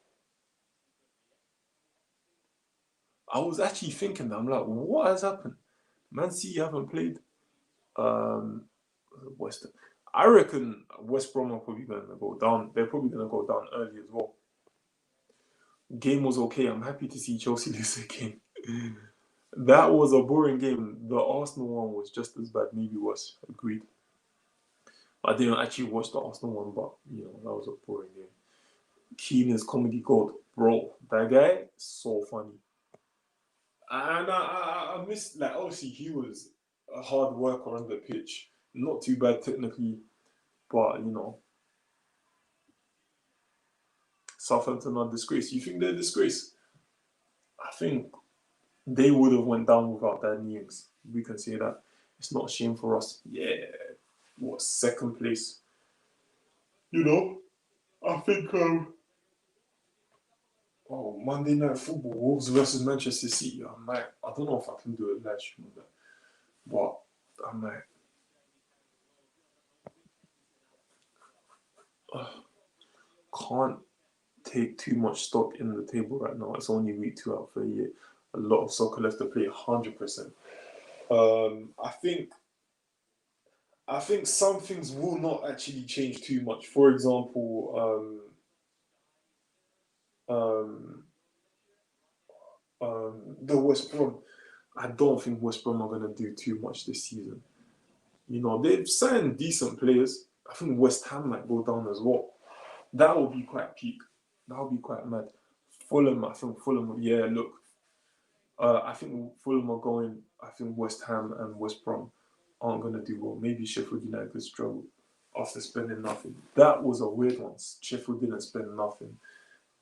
I was actually thinking that. I'm like, what has happened? Man City haven't played. Um, West. I reckon West Brom are probably going to go down. They're probably going to go down early as well. Game was okay. I'm happy to see Chelsea lose a game. That was a boring game. The Arsenal one was just as bad, maybe worse. Agreed. I didn't actually watch the Arsenal one, but that was a boring game. Keane comedy gold, bro. That guy, so funny. And I missed, like, obviously he was a hard worker on the pitch. Not too bad technically, but Southampton are a disgrace. You think they're a disgrace? I think they would have went down without their Ings. We can say that. It's not a shame for us. Yeah, what, second place? I think Monday Night Football, Wolves versus Manchester City. I don't know if I can do a live stream of that, but I might. Can't take too much stock in the table right now. It's only week 2 out for a year. A lot of soccer left to play, 100%. I think some things will not actually change too much. For example, the West Brom. I don't think West Brom are going to do too much this season. They've signed decent players. I think West Ham might go down as well. That will be quite peak. That will be quite mad. I think Fulham, yeah, look. I think Fulham are going. I think West Ham and West Brom aren't going to do well. Maybe Sheffield United struggle after spending nothing. That was a weird one. Sheffield didn't spend nothing.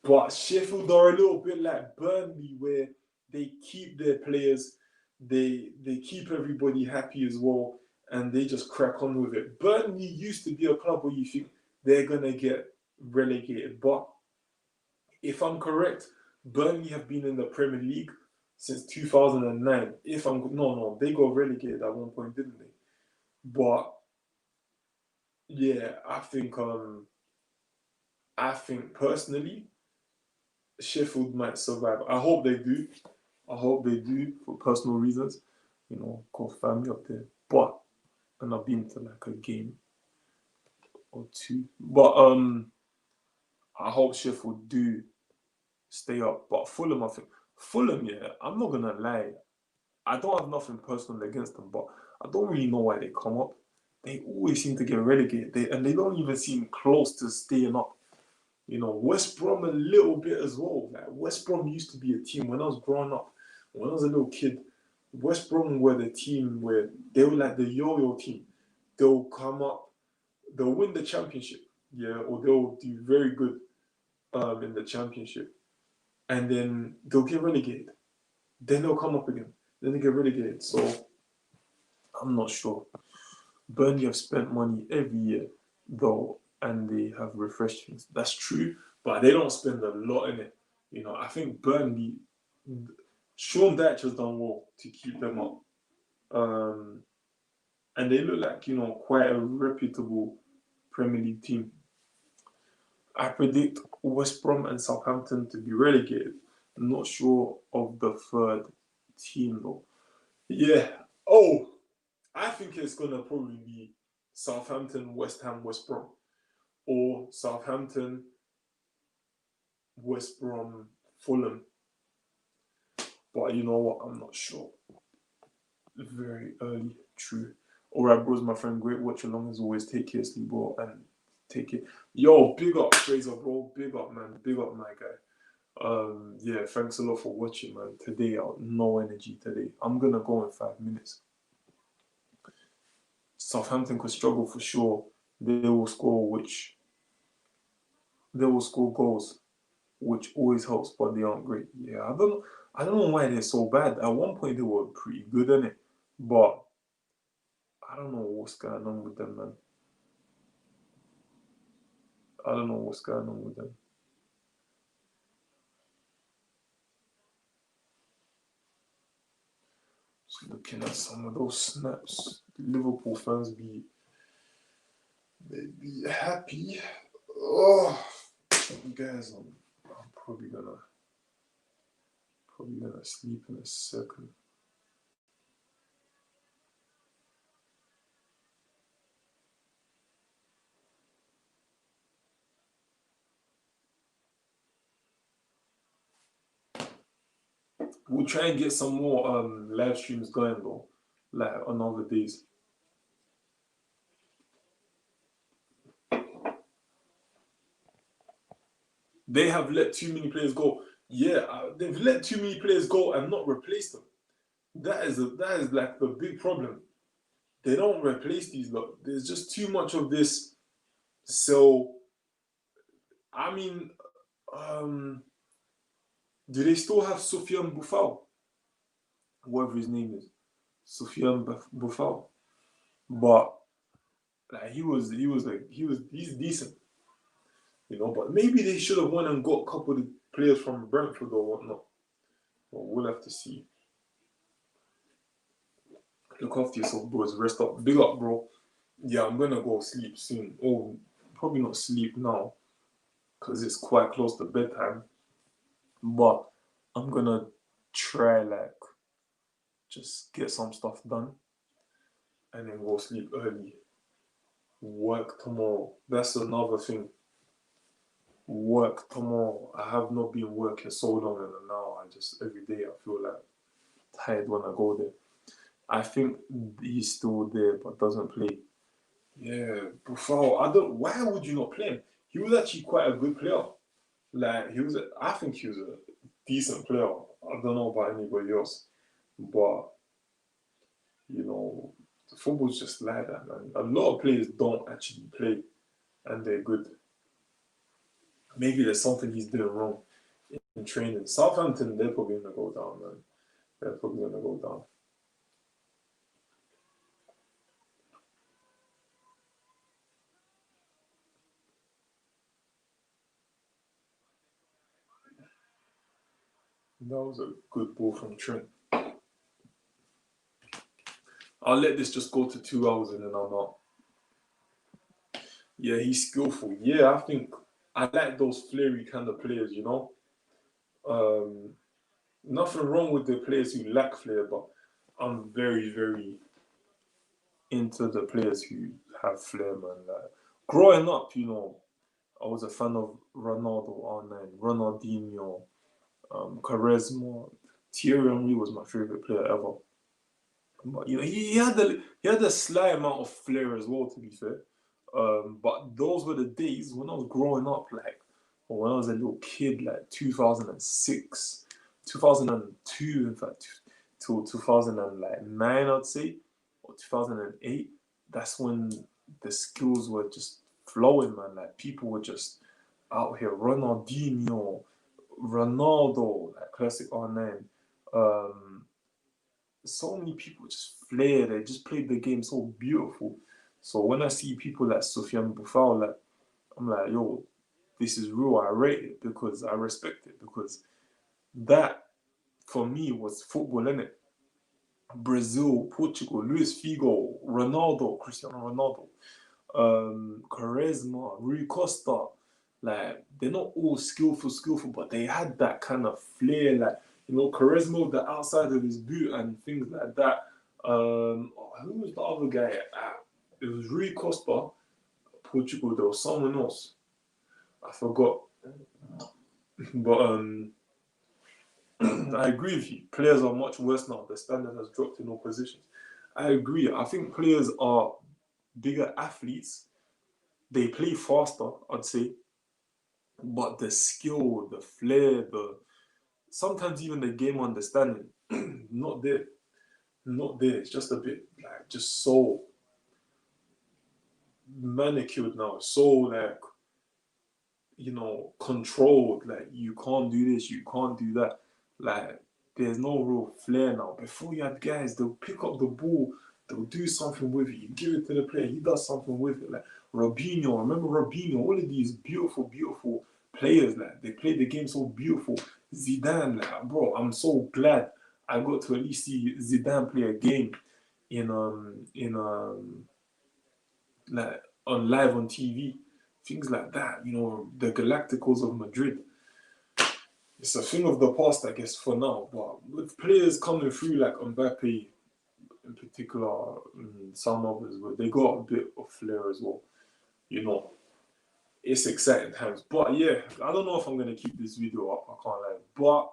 But Sheffield are a little bit like Burnley, where they keep their players, they keep everybody happy as well, and they just crack on with it. Burnley used to be a club where you think they're gonna get relegated, but if I'm correct, Burnley have been in the Premier League since 2009. If I'm no, they got relegated at one point, didn't they? But yeah, I think personally, Sheffield might survive. I hope they do. I hope they do for personal reasons. Got family up there. But and I've been to like a game or two. But I hope Sheffield do stay up. But Fulham, I think Fulham, yeah, I'm not gonna lie. I don't have nothing personal against them, but I don't really know why they come up. They always seem to get relegated. They don't even seem close to staying up. West Brom a little bit as well. Like West Brom used to be a team when I was growing up. When I was a little kid, West Brom were the team where they were like the yo-yo team. They'll come up, they'll win the championship, yeah, or they'll do very good in the championship, and then they'll get relegated. Then they'll come up again. Then they get relegated. So I'm not sure. Burnley have spent money every year, though, and they have refreshed things. That's true, but they don't spend a lot in it. I think Burnley, Sean Dyche has done well to keep them up. And they look like, quite a reputable Premier League team. I predict West Brom and Southampton to be relegated. I'm not sure of the third team, though. Yeah. Oh, I think it's going to probably be Southampton, West Ham, West Brom. Or Southampton, West Brom, Fulham. But you know what? I'm not sure. Very early, true. Alright, bros, my friend. Great watch along as always. Take care, sleep well, and take it. Yo, big up, Fraser, bro. Big up, man. Big up, my guy. Yeah, thanks a lot for watching, man. Today, no energy today. I'm gonna go in 5 minutes. Southampton could struggle for sure. They will score goals, which always helps, but they aren't great. Yeah, I don't know why they're so bad. At one point they were pretty good, innit? But I don't know what's going on with them, man. I don't know what's going on with them. Looking at some of those snaps, Liverpool fans they'd be happy. Oh, guys, I'm probably gonna sleep in a second. We'll try and get some more live streams going though, like on other days. They have let too many players go. Yeah, they've let too many players go and not replaced them. That is like the big problem. They don't replace these lot. There's just too much of this. So, I mean, do they still have Sofiane Boufal? Whatever his name is, Sofiane Boufal. But like he's decent, you know. But maybe they should have won and got a couple of players from Brentford or whatnot. But we'll have to see. Look after yourself, boys. Rest up. Big up, bro. Yeah, I'm gonna go sleep soon. Oh, probably not sleep now, because it's quite close to bedtime. But I'm gonna try like just get some stuff done and then go sleep early. Work tomorrow. That's another thing. Work tomorrow. I have not been working so long, and now every day I feel like tired when I go there. I think he's still there but doesn't play. Yeah, Buffalo. Why would you not play him? He was actually quite a good player. Like I think he was a decent player. I don't know about anybody else, but you know, the football's just like that, man. A lot of players don't actually play, and they're good. Maybe there's something he's doing wrong in training. Southampton, they're probably gonna go down, man. They're probably gonna go down. That was a good ball from Trent. I'll let this just go to 2 hours and then I'm out. Yeah, he's skillful. Yeah, I think I like those flary kind of players, you know. Nothing wrong with the players who lack flair, but I'm very, very into the players who have flair, man. Like growing up, you know, I was a fan of Ronaldo R9, Ronaldinho, Quaresma. Thierry Henry was my favorite player ever. But you know, he had a slight amount of flair as well, to be fair. But those were the days when I was growing up, like or when I was a little kid, like 2006, 2002, in fact, till 2009, I'd say, or 2008. That's when the skills were just flowing, man. Like people were just out here. Ronaldinho, Ronaldo, like classic R9. So many people just flair. They just played the game so beautiful. So when I see people like Sofiane Boufal, like I'm like, yo, this is real. I rate it because I respect it because that for me was football, innit? Brazil, Portugal, Luis Figo, Ronaldo, Cristiano Ronaldo, Quaresma, Rui Costa. Like they're not all skillful, but they had that kind of flair, like you know, Quaresma with the outside of his boot and things like that. Who was the other guy? It was Rui Costa, Portugal. There was someone else. I forgot. But I agree with you. Players are much worse now. The standard has dropped in all positions. I agree. I think players are bigger athletes. They play faster, I'd say. But the skill, the flair, sometimes even the game understanding, not there. Not there. It's just a bit like just so manicured now. So like you know, controlled. Like you can't do this, you can't do that. Like there's no real flair now. Before you had guys, they'll pick up the ball, they'll do something with it. You give it to the player, he does something with it. Like Robinho, remember Robinho? All of these beautiful players. Like they played the game so beautiful. Zidane, like bro, I'm so glad I got to at least see Zidane play a game like on live on TV, things like that. You know, the Galacticos of Madrid. It's a thing of the past, I guess, for now. But with players coming through like Mbappe in particular, some others, but they got a bit of flair as well. You know, it's exciting times. But yeah, I don't know if I'm gonna keep this video up. I can't lie. But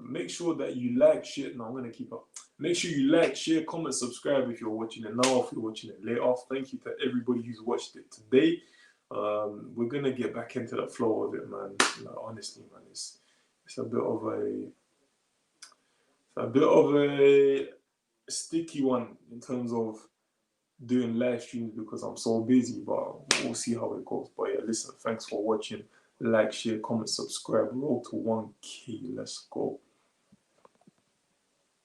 make sure that you like, share. No, I'm gonna keep up. Make sure you like, share, comment, subscribe if you're watching it now, if you're watching it later. Thank you to everybody who's watched it today. We're gonna get back into the flow of it, man. Like, honestly, man, it's a bit of a sticky one in terms of doing live streams because I'm so busy, but we'll see how it goes. But yeah, listen, thanks for watching. Like, share, comment, subscribe. Roll to 1K. Let's go.